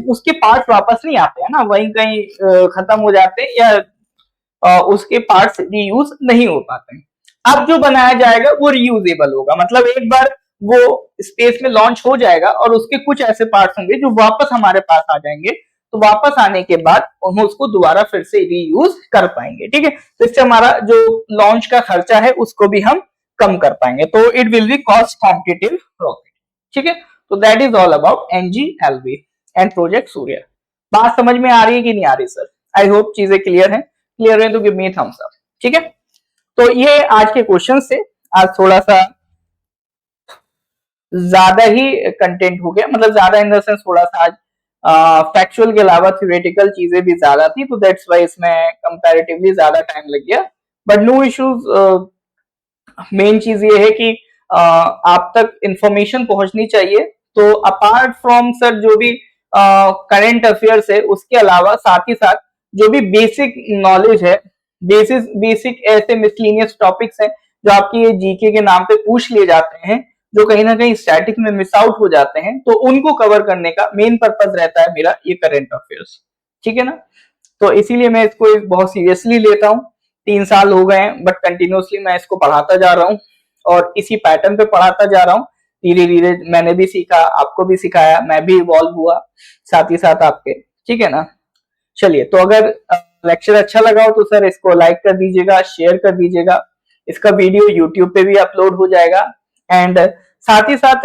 A: उसके पार्ट वापस नहीं आते हैं ना, वहीं कहीं खत्म हो जाते हैं, या उसके पार्ट्स रीयूज नहीं हो पाते हैं। अब जो बनाया जाएगा वो रीयूजेबल होगा, मतलब एक बार वो स्पेस में लॉन्च हो जाएगा और उसके कुछ ऐसे पार्ट्स होंगे जो वापस हमारे पास आ जाएंगे, तो वापस आने के बाद हम उसको दोबारा फिर से रीयूज कर पाएंगे। ठीक है, तो इससे हमारा जो लॉन्च का खर्चा है उसको भी हम कम कर पाएंगे, तो it will be cost competitive rocket. ठीक है, तो that is all about NGLV and project Surya. बात समझ में आ रही है कि नहीं आ रही सर? आई होप चीजें क्लियर है। क्लियर है तो गिव मी थम्स अप। ठीक है, तो ये आज के क्वेश्चन से, आज थोड़ा सा ज्यादा ही कंटेंट हो गया, मतलब ज्यादा इन द सेंस थोड़ा सा आज फैक्चुअल के अलावा थ्योरेटिकल चीजें भी ज्यादा थी, तो दैट्स वाई इसमें कंपैरेटिवली ज्यादा टाइम लग गया, बट नो इश्यूज। मेन चीज ये है कि आप तक इंफॉर्मेशन पहुंचनी चाहिए। तो अपार्ट फ्रॉम सर जो भी करंट अफेयर्स है, उसके अलावा साथ ही साथ जो भी बेसिक नॉलेज है, बेसिक ऐसे मिसलिनियस टॉपिक्स हैं जो आपकी ये जीके के नाम पे पूछ लिए जाते हैं, जो कहीं ना कहीं स्टैटिक में मिस आउट हो जाते हैं, तो उनको कवर करने का मेन पर्पज रहता है मेरा ये करंट अफेयर्स। ठीक है ना? तो इसीलिए मैं इसको बहुत सीरियसली लेता हूँ। 3 साल हो गए हैं, बट कंटिन्यूअसली मैं इसको पढ़ाता जा रहा हूँ और इसी पैटर्न पे पढ़ाता जा रहा हूँ। धीरे धीरे मैंने भी सीखा, आपको भी सिखाया, मैं भी इवॉल्व हुआ साथ ही साथ आपके। ठीक है ना? चलिए, तो अगर लेक्चर अच्छा लगा हो तो सर इसको लाइक कर दीजिएगा, शेयर कर दीजिएगा। इसका वीडियो यूट्यूब पे भी अपलोड हो जाएगा एंड साथ ही साथ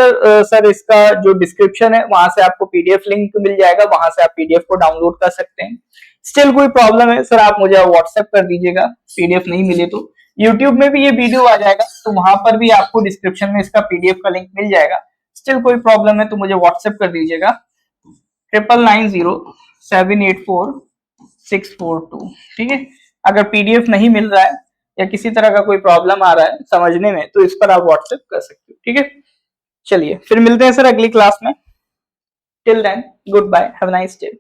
A: सर इसका जो डिस्क्रिप्शन है वहां से आपको पीडीएफ लिंक मिल जाएगा, वहां से आप पीडीएफ को डाउनलोड कर सकते हैं। स्टिल कोई प्रॉब्लम है सर आप मुझे व्हाट्सएप कर दीजिएगा, पीडीएफ नहीं मिले तो। यूट्यूब में भी ये वीडियो आ जाएगा, तो वहां पर भी आपको डिस्क्रिप्शन में इसका पीडीएफ का लिंक मिल जाएगा। स्टिल कोई प्रॉब्लम है तो मुझे व्हाट्सएप कर दीजिएगा 9990784642। ठीक है? अगर पीडीएफ नहीं मिल रहा है या किसी तरह का कोई प्रॉब्लम आ रहा है समझने में, तो इस पर आप व्हाट्सएप कर सकते हो। ठीक है? चलिए, फिर मिलते हैं सर अगली क्लास में। Till then, goodbye, have a nice day.